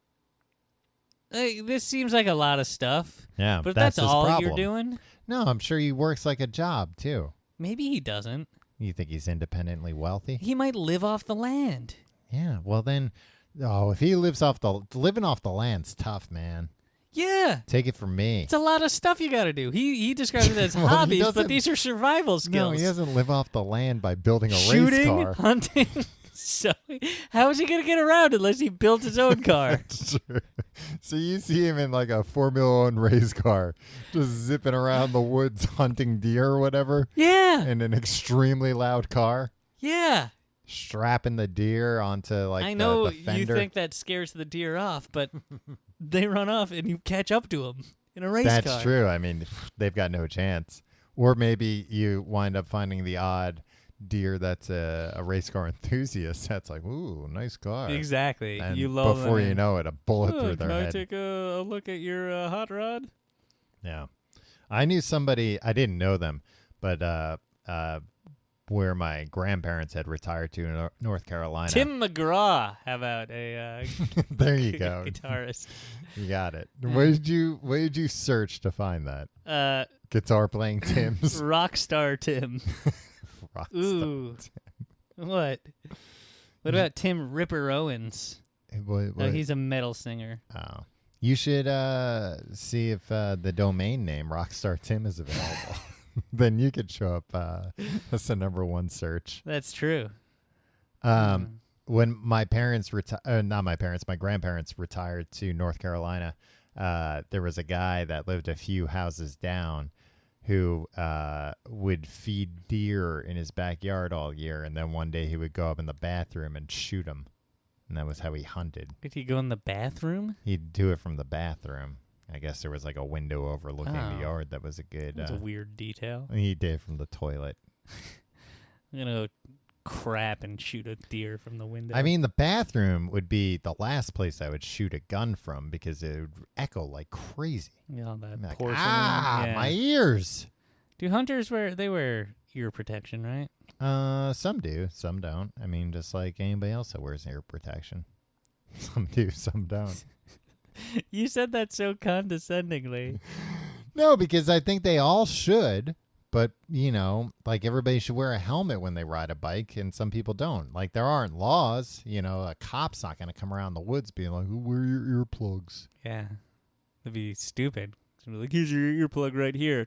This seems like a lot of stuff. Yeah, But if that's that's his all problem. you're doing, No, I'm sure he works like a job too. maybe he doesn't. You think he's independently wealthy? He might live off the land. Yeah. Well, then, if he living off the land's tough, man. Yeah. Take it from me. It's a lot of stuff you got to do. He describes it as Well, he hobbies, but doesn't- these are survival skills. No, he doesn't live off the land by building a race Shooting, car. hunting, sewing. How is he going to get around unless he builds his own car? Sure. So you see him in like a Formula One race car, just zipping around the woods hunting deer or whatever, Yeah. in an extremely loud car, Yeah. strapping the deer onto like I know the fender. you think that scares the deer off, but they run off and you catch up to them in a race car. That's true. I mean, they've got no chance. Or maybe you wind up finding the odd deer that's a race car enthusiast. That's like, ooh, nice car. Exactly. And You lull them before you in. know it, a bullet through their Can I head. take a look at your hot rod? Yeah. I knew somebody, I didn't know them, but where my grandparents had retired to in North Carolina. Tim McGraw. How about a There you go. guitarist? You got it. Where did you search to find that? Guitar playing Tims. Rockstar Tim. Rockstar Ooh. What? What about Tim Ripper Owens? What? Oh, he's a metal singer. Oh. You should see if the domain name Rockstar Tim is available. Then you could show up. That's the number one search. That's true. When my parents my grandparents retired to North Carolina, there was a guy that lived a few houses down who would feed deer in his backyard all year, and then one day he would go up in the bathroom and shoot them, and that was how he hunted. Did he go in the bathroom? He'd do it from the bathroom. I guess there was like a window overlooking the yard that was a good... That's a weird detail. He did from the toilet. I'm going to go crap and shoot a deer from the window. I mean, the bathroom would be the last place I would shoot a gun from because it would echo like crazy. Yeah, that Like, porcelain. Yeah. my ears. Do hunters wear ear protection, right? Some do, some don't. I mean, just like anybody else that wears ear protection. Some do, some don't. You said that so condescendingly. No, because I think they all should, but, you know, like everybody should wear a helmet when they ride a bike, and some people don't. Like, there aren't laws. You know, a cop's not going to come around the woods being like, wear your earplugs. Yeah. That'd be stupid. Be like, here's your earplug right here.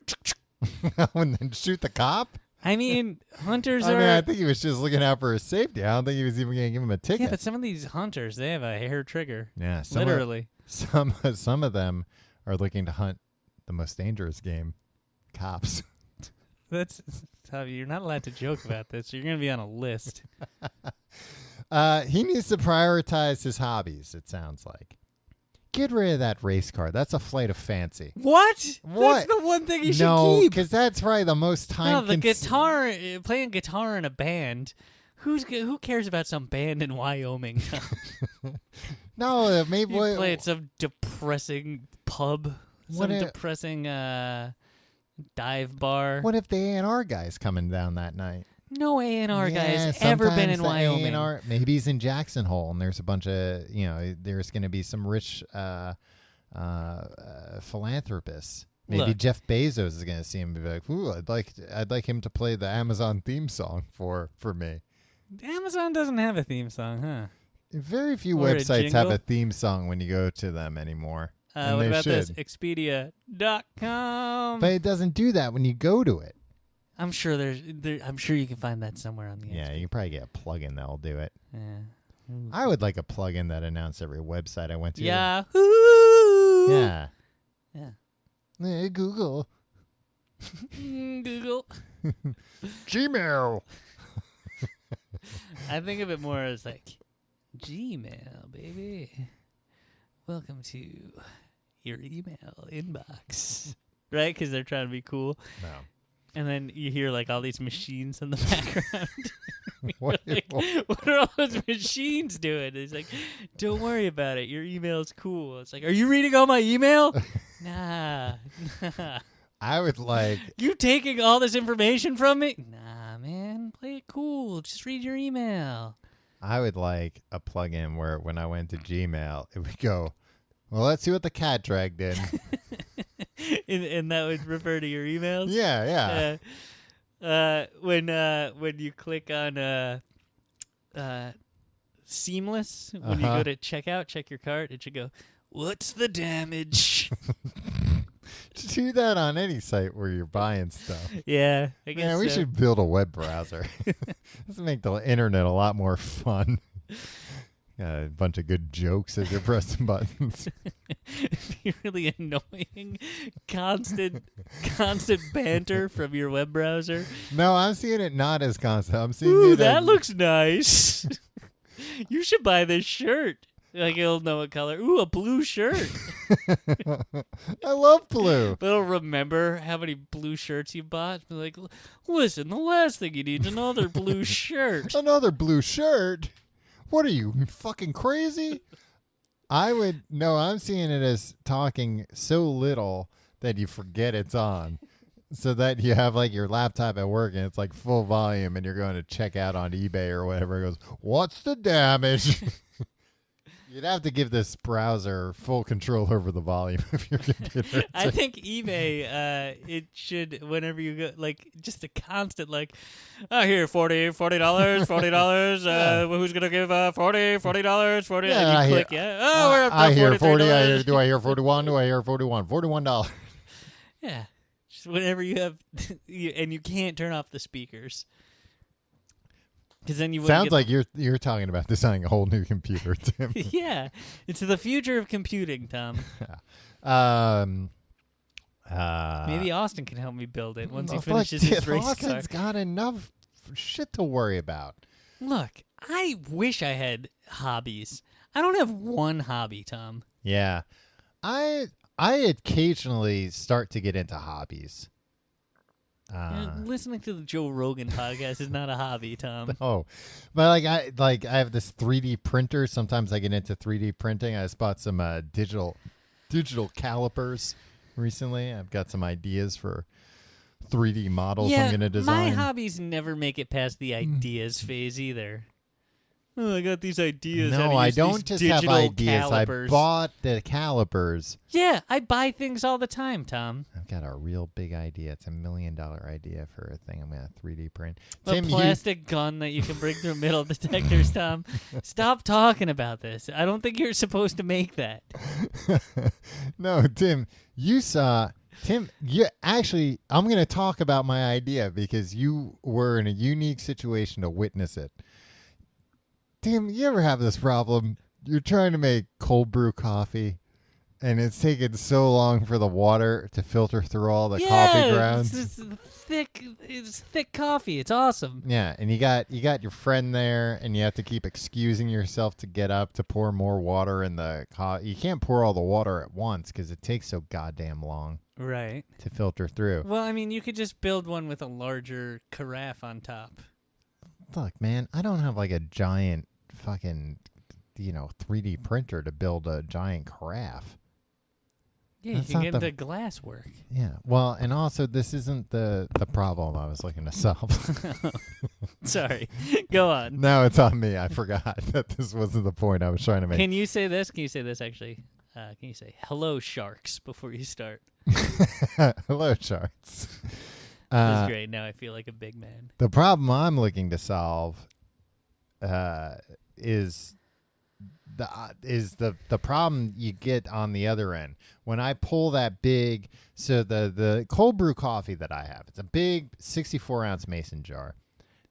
And then shoot the cop? I mean, hunters I are... mean, I think he was just looking out for his safety. I don't think he was even going to give him a ticket. Yeah, but some of these hunters, they have a hair trigger. Yeah, Literally. Some of them are looking to hunt the most dangerous game, cops. That's you're not allowed to joke about this. You're going to be on a list. He needs to prioritize his hobbies, it sounds like. Get rid of that race car. That's a flight of fancy. What? What? That's the one thing you should No, keep. because that's probably the most time. No, the guitar, playing guitar in a band. Who cares about some band in Wyoming? No, maybe You play at some depressing pub, depressing dive bar. What if the A&R guy's coming down that night? No A&R guy has ever been in Wyoming. A&R, maybe he's in Jackson Hole, and there's a bunch of, there's going to be some rich philanthropists. Maybe Look. Jeff Bezos is going to see him and be like, "Ooh, I'd like him to play the Amazon theme song for me." Amazon doesn't have a theme song, huh? Very few Or a websites have jingle? a theme song when you go to them anymore. And What they about should. this? Expedia.com. But it doesn't do that when you go to it. I'm sure I'm sure you can find that somewhere on the Yeah, internet. you can probably get a plugin that'll do it. Yeah. I would like a plugin that announced every website I went to. Yahoo! Yeah. Yeah. Google. Google. Gmail. I think of it more as like Gmail, baby. Welcome to your email inbox. Right? Because they're trying to be cool. No. And then you hear like all these machines in the background. What- What are all those machines doing? It's like, don't worry about it. Your email's cool. It's like, are you reading all my email? Nah. I would like. You taking all this information from me? Nah, man. Play it cool. Just read your email. I would like a plugin where when I went to Gmail, it would go, well, let's see what the cat dragged in. And that would refer to your emails? Yeah. When you click on Seamless, when you go to checkout, check your cart, it should go, what's the damage? Do that on any site where you're buying stuff. Yeah, I guess Man, we so. should build a web browser. This will make the internet a lot more fun. Got a bunch of good jokes as you're pressing buttons. It'd be really annoying. Constant banter from your web browser. No, I'm seeing it not as constant. I'm seeing Ooh, it that as, looks nice. You should buy this shirt. Like, it'll know what color. Ooh, a blue shirt. I love blue. But it'll remember how many blue shirts you bought. Be like, listen, the last thing you need is another blue shirt. Another blue shirt? What are you, fucking crazy? I'm seeing it as talking so little that you forget it's on. so that you have like your laptop at work and it's like full volume and you're going to check out on eBay or whatever. It goes, what's the damage? You'd have to give this browser full control over the volume of your computer. I think eBay, it should, whenever you go, like, just a constant, like, here, $40, who's going to give $40, $40, Yeah, and I you hear- click, we're up to I hear 40. $43. Do I hear 41? Do I hear 41? $41. Yeah. Just whenever you have, and you can't turn off the speakers. Because then you wouldn't Sounds get like you're talking about designing a whole new computer, Tim. yeah. It's the future of computing, Tom. Maybe Austin can help me build it once he finishes his race Austin's car. got enough shit to worry about. Look, I wish I had hobbies. I don't have one hobby, Tom. Yeah. I occasionally start to get into hobbies. Listening to the Joe Rogan podcast is not a hobby, Tom. Oh, but I have this 3D printer. Sometimes I get into 3D printing. I just bought some digital calipers recently. I've got some ideas for 3D models I'm going to design. My hobbies never make it past the ideas phase either. Oh, I got these ideas. No, I don't just have ideas. Calipers. I bought the calipers. Yeah, I buy things all the time, Tom. I've got a real big idea. It's $1 million idea for a thing I'm going to 3D print. A Tim, plastic gun that you can bring through metal detectors, Tom. Stop talking about this. I don't think you're supposed to make that. No, Tim, actually, I'm going to talk about my idea because you were in a unique situation to witness it. Tim, you ever have this problem? You're trying to make cold brew coffee, and it's taking so long for the water to filter through all the coffee grounds. It's thick coffee. It's awesome. Yeah, and you got your friend there, and you have to keep excusing yourself to get up to pour more water in the coffee. You can't pour all the water at once because it takes so goddamn long Right. to filter through. Well, I mean, you could just build one with a larger carafe on top. Look, man, I don't have like a giant fucking 3D printer to build a giant carafe. Yeah, That's you can not get the- into glass work. Yeah, well, and also this isn't the problem I was looking to solve. Sorry. Go on. No, it's on me. I forgot that this wasn't the point I was trying to make. Can you say this? Can you say this, actually? Can you say, hello, sharks, before you start? Hello, charts. That's great. Now I feel like a big man. The problem I'm looking to solve is the problem you get on the other end when I pull that big. So the cold brew coffee that I have, it's a big 64-ounce mason jar,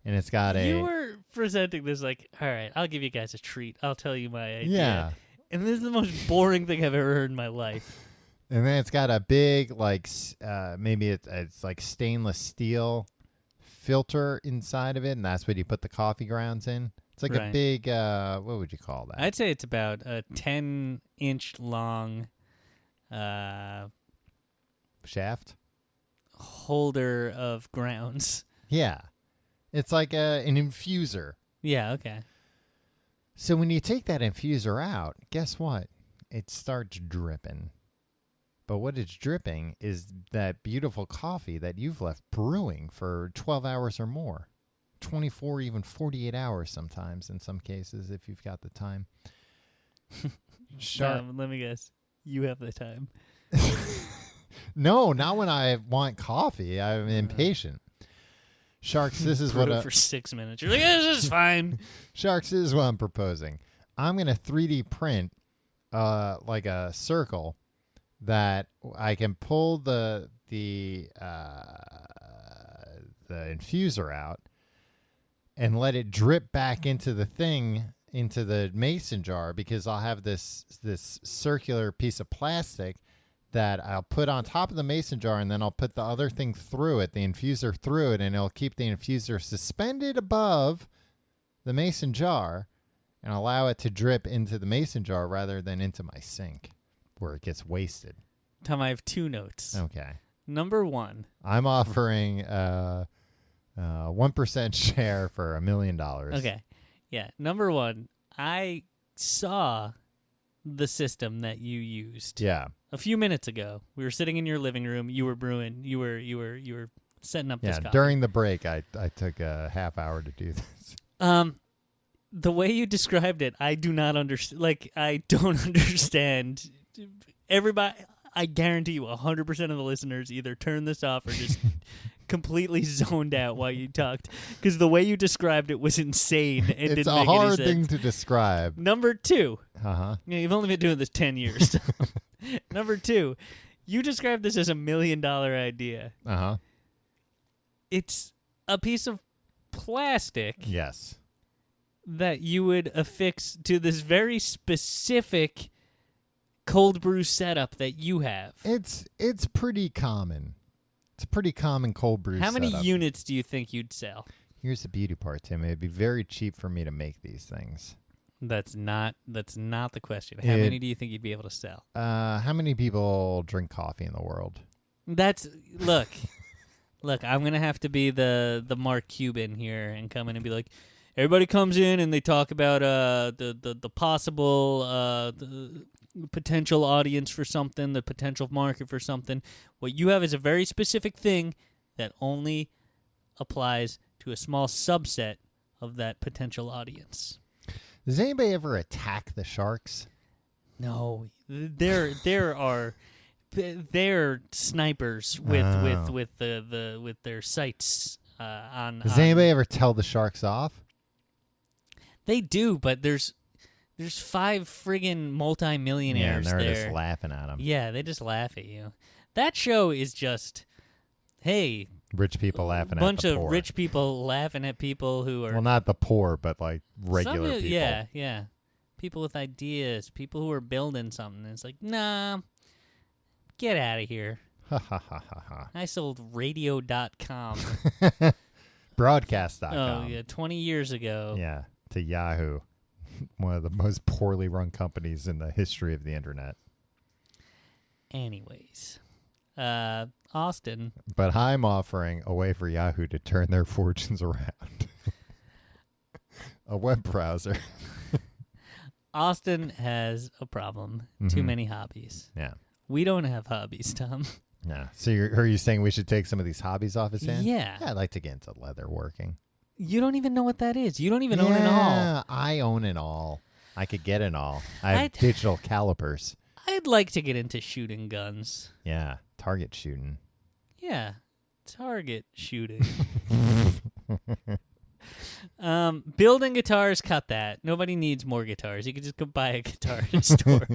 and it's got You were presenting this like, all right, I'll give you guys a treat. I'll tell you my idea. Yeah. And this is the most boring thing I've ever heard in my life. And then it's got a big, maybe it's like stainless steel filter inside of it, and that's what you put the coffee grounds in. It's like a Right. big, what would you call that? I'd say it's about a 10-inch long Shaft? holder of grounds. Yeah. It's like an infuser. Yeah, okay. So when you take that infuser out, guess what? It starts dripping. But what it's dripping is that beautiful coffee that you've left brewing for 12 hours or more. 24, even 48 hours sometimes in some cases if you've got the time. Let me guess. You have the time. No, not when I want coffee. I'm impatient. Sharks, this is Brew what it for 6 minutes. You're like, this is fine. Sharks, this is what I'm proposing. I'm going to 3D print like a circle that I can pull the infuser out and let it drip back into the thing, into the mason jar, because I'll have this circular piece of plastic that I'll put on top of the mason jar, and then I'll put the other thing through it, the infuser through it, and it'll keep the infuser suspended above the mason jar and allow it to drip into the mason jar rather than into my sink where it gets wasted. Tom, I have 2 notes. Okay. Number 1. I'm offering 1% share for $1 million. Okay. Yeah. Number 1, I saw the system that you used. Yeah. a few minutes ago. We were sitting in your living room. You were brewing. You were setting up this coffee. During the break, I took a half hour to do this. The way you described it, I do not understand. Like, I don't understand. Everybody, I guarantee you, 100% of the listeners either turned this off or just completely zoned out while you talked, because the way you described it was insane. It It's didn't a make any hard sense. thing to describe. Number two. Uh-huh. Yeah, you've only been doing this 10 years. Number two, you described this as $1 million idea. Uh-huh. It's a piece of plastic Yes. that you would affix to this very specific cold brew setup that you have. It's pretty common. It's a pretty common cold brew How many setup. units do you think you'd sell? Here's the beauty part, Tim. It'd be very cheap for me to make these things. That's not the question. How many do you think you'd be able to sell? How many people drink coffee in the world? Look, I'm gonna have to be the Mark Cuban here and come in and be like, everybody comes in and they talk about the possible the potential audience for something, the potential market for something. What you have is a very specific thing that only applies to a small subset of that potential audience. Does anybody ever attack the sharks? No, they're snipers with their sights on. Does anybody ever tell the sharks off? They do, but there's 5 friggin' multimillionaires yeah, and they're there. just laughing at them. Yeah, they just laugh at you. That show is just, hey, Rich people laughing at the bunch of poor. rich people laughing at people who are Well, not the poor, but like regular people. Yeah. People with ideas, people who are building something. It's like, nah, get out of here. Ha ha ha ha ha. I sold radio.com. Broadcast.com. Oh, yeah, 20 years ago. Yeah, to Yahoo. One of the most poorly run companies in the history of the internet. Anyways, Austin. But I'm offering a way for Yahoo to turn their fortunes around. A web browser. Austin has a problem. Too many hobbies. Yeah. We don't have hobbies, Tom. Yeah. So are you saying we should take some of these hobbies off his hands? Yeah. I'd like to get into leather working. You don't even know what that is. You don't even own an all. Yeah, I own an all. I could get an all. I have digital calipers. I'd like to get into shooting guns. Yeah. Target shooting. Yeah. Target shooting. Building guitars, cut that. Nobody needs more guitars. You can just go buy a guitar at a store.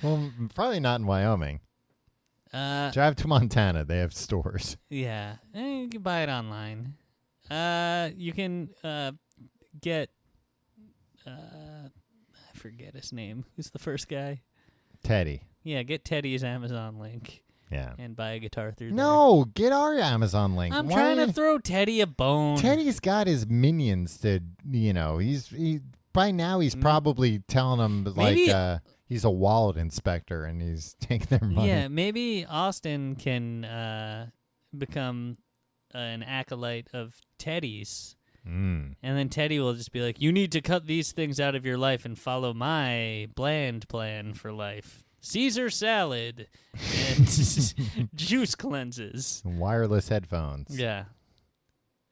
Well, probably not in Wyoming. Drive to Montana. They have stores. Yeah. You can buy it online. You can get I forget his name. Who's the first guy? Teddy. Yeah, get Teddy's Amazon link. Yeah. And buy a guitar through No, get our Amazon link. there. I'm Why trying to you- throw Teddy a bone. Teddy's got his minions to, by now he's probably telling them Maybe- like he's a wallet inspector and he's taking their money. Yeah, maybe Austin can become an acolyte of Teddy's. Mm. And then Teddy will just be like, you need to cut these things out of your life and follow my bland plan for life. Caesar salad and juice cleanses. Wireless headphones. Yeah.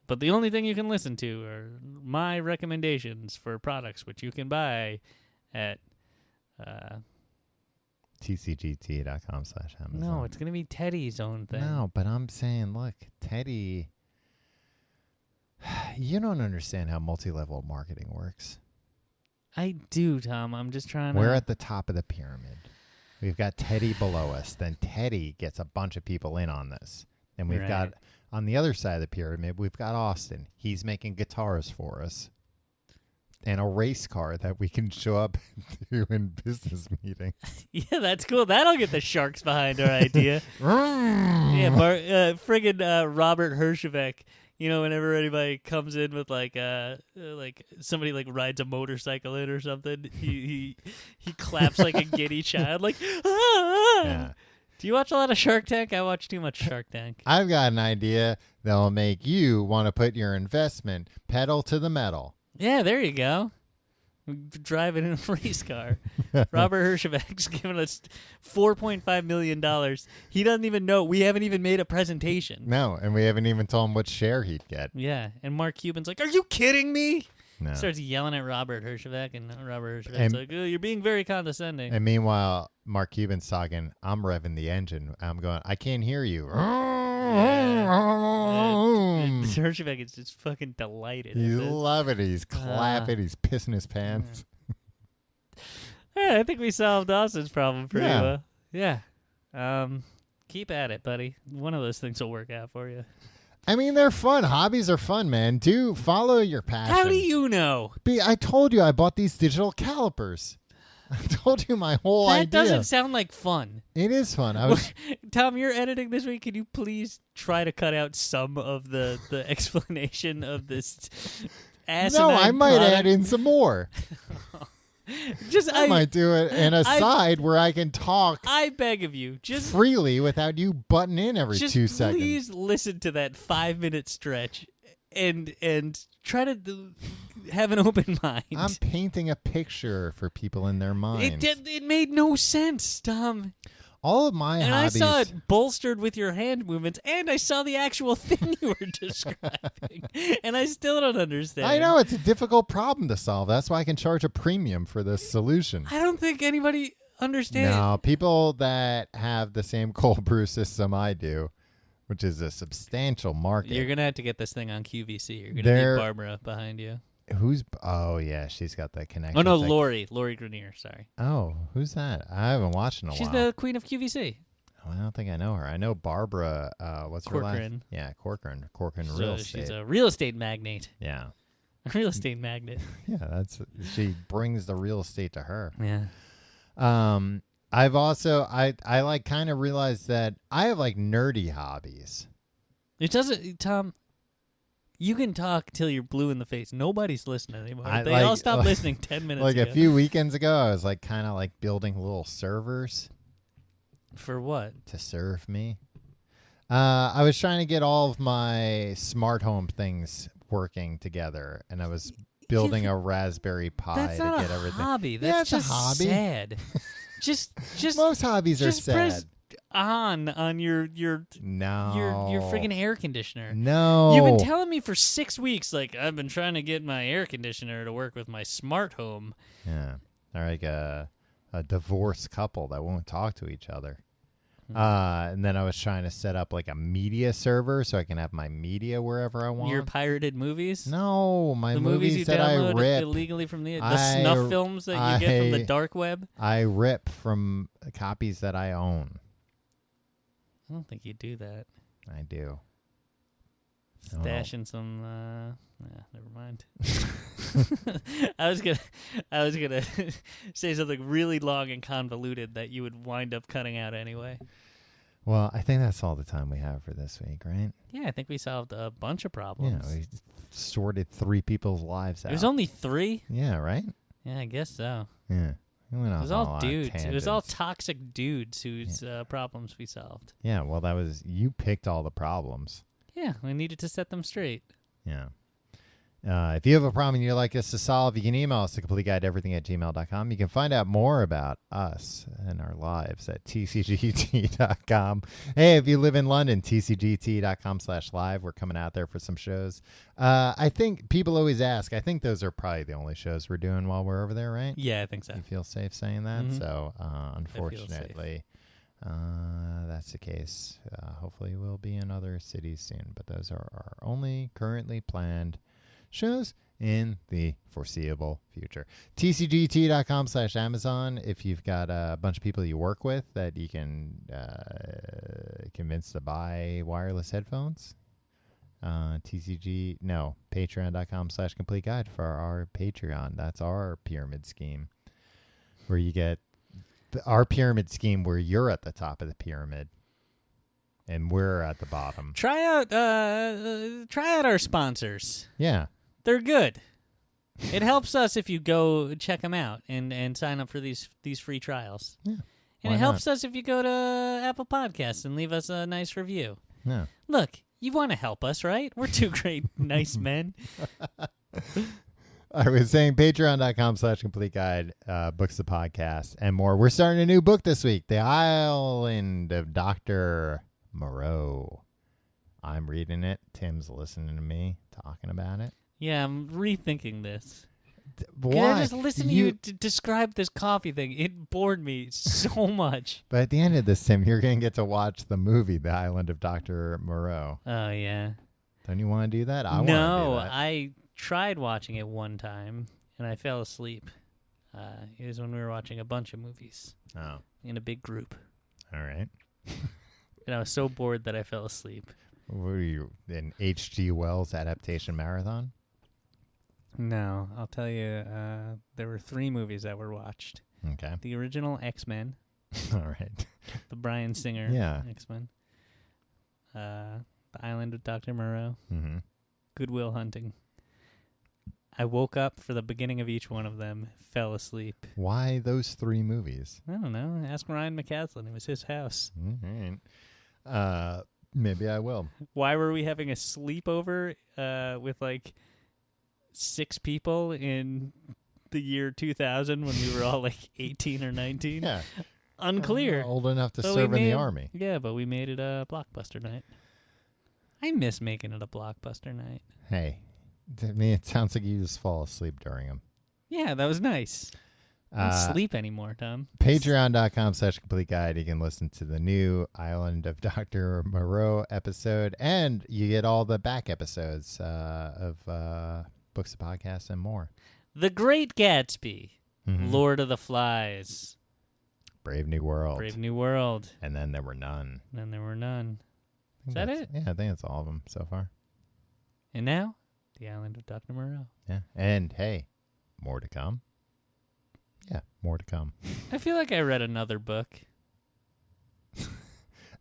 But the only thing you can listen to are my recommendations for products, which you can buy at... tcgt.com/Amazon. No, it's going to be Teddy's own thing. No, but I'm saying, look, Teddy, you don't understand how multi-level marketing works. I do, Tom. I'm just trying We're to... at the top of the pyramid. We've got Teddy below us. Then Teddy gets a bunch of people in on this. And we've got, on the other side of the pyramid, we've got Austin. He's making guitars for us. And a race car that we can show up to in business meetings. Yeah, that's cool. That'll get the sharks behind our idea. Yeah, friggin' Robert Herjavec. You know, whenever anybody comes in with like somebody like rides a motorcycle in or something, he claps like a giddy child, like. Ah! Yeah. Do you watch a lot of Shark Tank? I watch too much Shark Tank. I've got an idea that'll make you want to put your investment pedal to the metal. Yeah, there you go. driving in a race car. Robert Herjavec's giving us $4.5 million. He doesn't even know. We haven't even made a presentation. No, and we haven't even told him what share he'd get. Yeah, and Mark Cuban's like, "Are you kidding me?" No. Starts yelling at Robert Herjavec, and Robert Herjavec's like, "Oh, you're being very condescending." And meanwhile, Mark Cuban's talking, I'm revving the engine. I'm going, I can't hear you. Herjavec is just fucking delighted. He's loving it. He's clapping. He's pissing his pants. Yeah, I think we solved Austin's problem pretty Yeah. well. Yeah. Keep at it, buddy. One of those things will work out for you. I mean, they're fun. Hobbies are fun, man. Do follow your passion. How do you know? I told you I bought these digital calipers. I told you my whole idea. That doesn't sound like fun. It is fun. I was Tom, you're editing this week. Can you please try to cut out some of the explanation of this asinine No, I might product? add in some more. I might do it in a side where I can talk I beg of you, just freely without you butting in every just 2 seconds. please listen to that 5-minute stretch and try to have an open mind. I'm painting a picture for people in their minds. It made no sense, Tom. All of my And hobbies. I saw it bolstered with your hand movements, and I saw the actual thing you were describing, and I still don't understand. I know it's a difficult problem to solve. That's why I can charge a premium for this solution. I don't think anybody understands. No, people that have the same cold brew system I do, which is a substantial market. You're gonna have to get this thing on QVC. You're gonna There- need Barbara behind you. Who's? Oh yeah, she's got that connection. Oh no, Lori Grenier. Sorry, Oh, who's that? I haven't watched in a she's while. the queen of QVC. Oh, I don't think I know her. I know Barbara. What's her last? Corcoran. Yeah, Corcoran. Corcoran So Real Estate. she's a real estate magnate. Yeah, A real estate magnate. yeah. She brings the real estate to her. Yeah. I've also I like kind of realized that I have like nerdy hobbies. It doesn't, Tom. You can talk till you're blue in the face. Nobody's listening anymore. They all stopped listening 10 minutes Like ago. a few weekends ago, I was like kind of like building little servers For what? to serve me. I was trying to get all of my smart home things working together, and I was building a Raspberry Pi That's to not get a everything. hobby. Yeah, That's it's a just hobby. sad. just Most hobbies are just sad. press on your No, your friggin' air conditioner. No, You've been telling me for 6 weeks, like, I've been trying to get my air conditioner to work with my smart home. Yeah, they're like a divorced couple that won't talk to each other. And then I was trying to set up like a media server so I can have my media wherever I want. Your pirated movies? No, my The movies you that I download rip. illegally from the I- snuff films that you get from the I- dark web? I rip from copies that I own. I don't think you do that. I do. Stashing some. Never mind. I was gonna say something really long and convoluted that you would wind up cutting out anyway. Well, I think that's all the time we have for this week, right? Yeah, I think we solved a bunch of Yeah, problems. we sorted 3 people's lives out. It was only 3. Yeah, right? Yeah, I guess so. Yeah. We went It off was on a all lot of dudes. It was all tangents. toxic dudes whose problems we solved. Yeah, well, that was you picked all the problems. Yeah, we needed to set them straight. Yeah. If you have a problem and you'd like us to solve, you can email us at completeguideeverything@gmail.com. You can find out more about us and our lives at tcgt.com. Hey, if you live in London, tcgt.com/live. We're coming out there for some shows. I think people always ask. I think those are probably the only shows we're doing while we're over there, right? Yeah, I think so. You feel safe saying that? Mhm. So, unfortunately, that's the case. Hopefully, we'll be in other cities soon, but those are our only currently planned shows in the foreseeable future. tcgt.com/Amazon. If you've got a bunch of people you work with that you can convince to buy wireless headphones. Patreon.com/complete guide for our Patreon. That's our pyramid scheme where you get our pyramid scheme where you're at the top of the pyramid and we're at the bottom. Try out our sponsors. Yeah. They're good. It helps us if you go check them out and sign up for these free trials. Yeah. And Why it helps us if you go to Apple Podcasts and leave us a nice review. Yeah. Look, you want to help us, right? We're 2 great, nice men. I was saying patreon.com/complete guide, books, the podcast, and more. We're starting a new book this week, The Island of Dr. Moreau. I'm reading it. Tim's listening to me talking about it. Yeah, I'm rethinking this. Why? Can I just listen to you describe this coffee thing? It bored me so much. But at the end of this, Tim, you're going to get to watch the movie, The Island of Dr. Moreau. Oh, yeah. Don't you want to do that? I want to do that. I tried watching it one time, and I fell asleep. It was when we were watching a bunch of movies Oh, in a big group. all right. And I was so bored that I fell asleep. What are you, an H.G. Wells adaptation marathon? No, I'll tell you, there were 3 movies that were watched. Okay. The original X-Men, All right. the Bryan Singer X-Men, The Island of Dr. Moreau, Mm-hmm. Good Will Hunting. I woke up for the beginning of each one of them, fell asleep. Why those 3 movies? I don't know. Ask Ryan McCaslin. It was his house. All right. Maybe I will. Why were we having a sleepover with like 6 people in the year 2000 when we were all like 18 or 19? Yeah. Unclear. Old enough to But serve we in the made- army. Yeah, but we made it a blockbuster night. I miss making it a blockbuster night. Hey, to me, it sounds like you just fall asleep during them. Yeah, that was nice. I don't sleep anymore, Tom. Patreon.com/complete guide. You can listen to the new Island of Dr. Moreau episode, and you get all the back episodes of Books, the Podcast, and more. The Great Gatsby, Mhm. Lord of the Flies, Brave New World. Brave New World, And then there were none. and then there were none. I think Is that that's- it? Yeah, I think that's all of them so far. And now, The Island of Dr. Moreau. Yeah. And hey, more to come. Yeah, more to come. I feel like I read another book.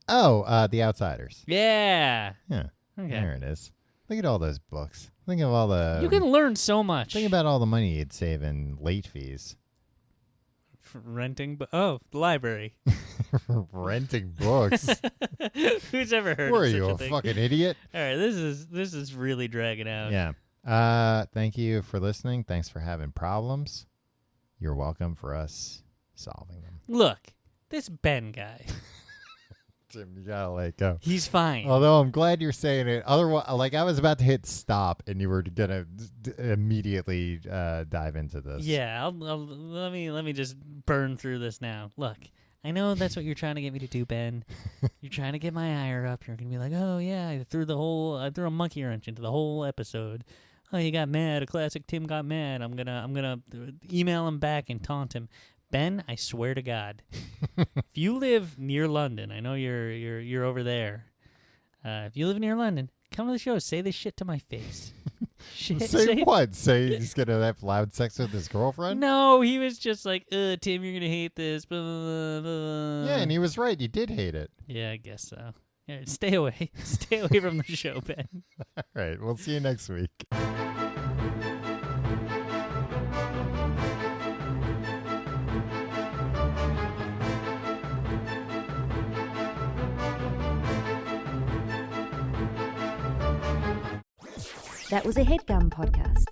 Oh, The Outsiders. Yeah. Yeah. Okay. There it is. Look at all those books. Think of all the. You can learn so much. Think about all the money you'd save in late fees. For renting, the library. Renting books. Who's ever heard Were of such you a a thing? fucking idiot? All right, this is really dragging out. Yeah. Thank you for listening. Thanks for having problems. You're welcome for us solving them. Look, this Ben guy, Jim, you gotta let it go. he's fine. Although I'm glad you're saying it. Otherwise, like I was about to hit stop, and you were gonna immediately dive into this. Yeah, let me just burn through this now. Look, I know that's what you're trying to get me to do, Ben. You're trying to get my ire up. You're gonna be like, oh yeah, I threw a monkey wrench into the whole episode. Oh, you got mad. A classic Tim got mad. I'm gonna email him back and taunt him. Ben, I swear to God, if you live near London, I know you're over there. If you live near London, come to the show. Say this shit to my face. Say what? Say he's gonna have loud sex with his girlfriend? No, he was just like, Tim, you're gonna hate this. Blah, blah, blah. Yeah, and he was right. You did hate it. Yeah, I guess so. All right, stay away. Stay away from the show, Ben. All right. We'll see you next week. That was a HeadGum podcast.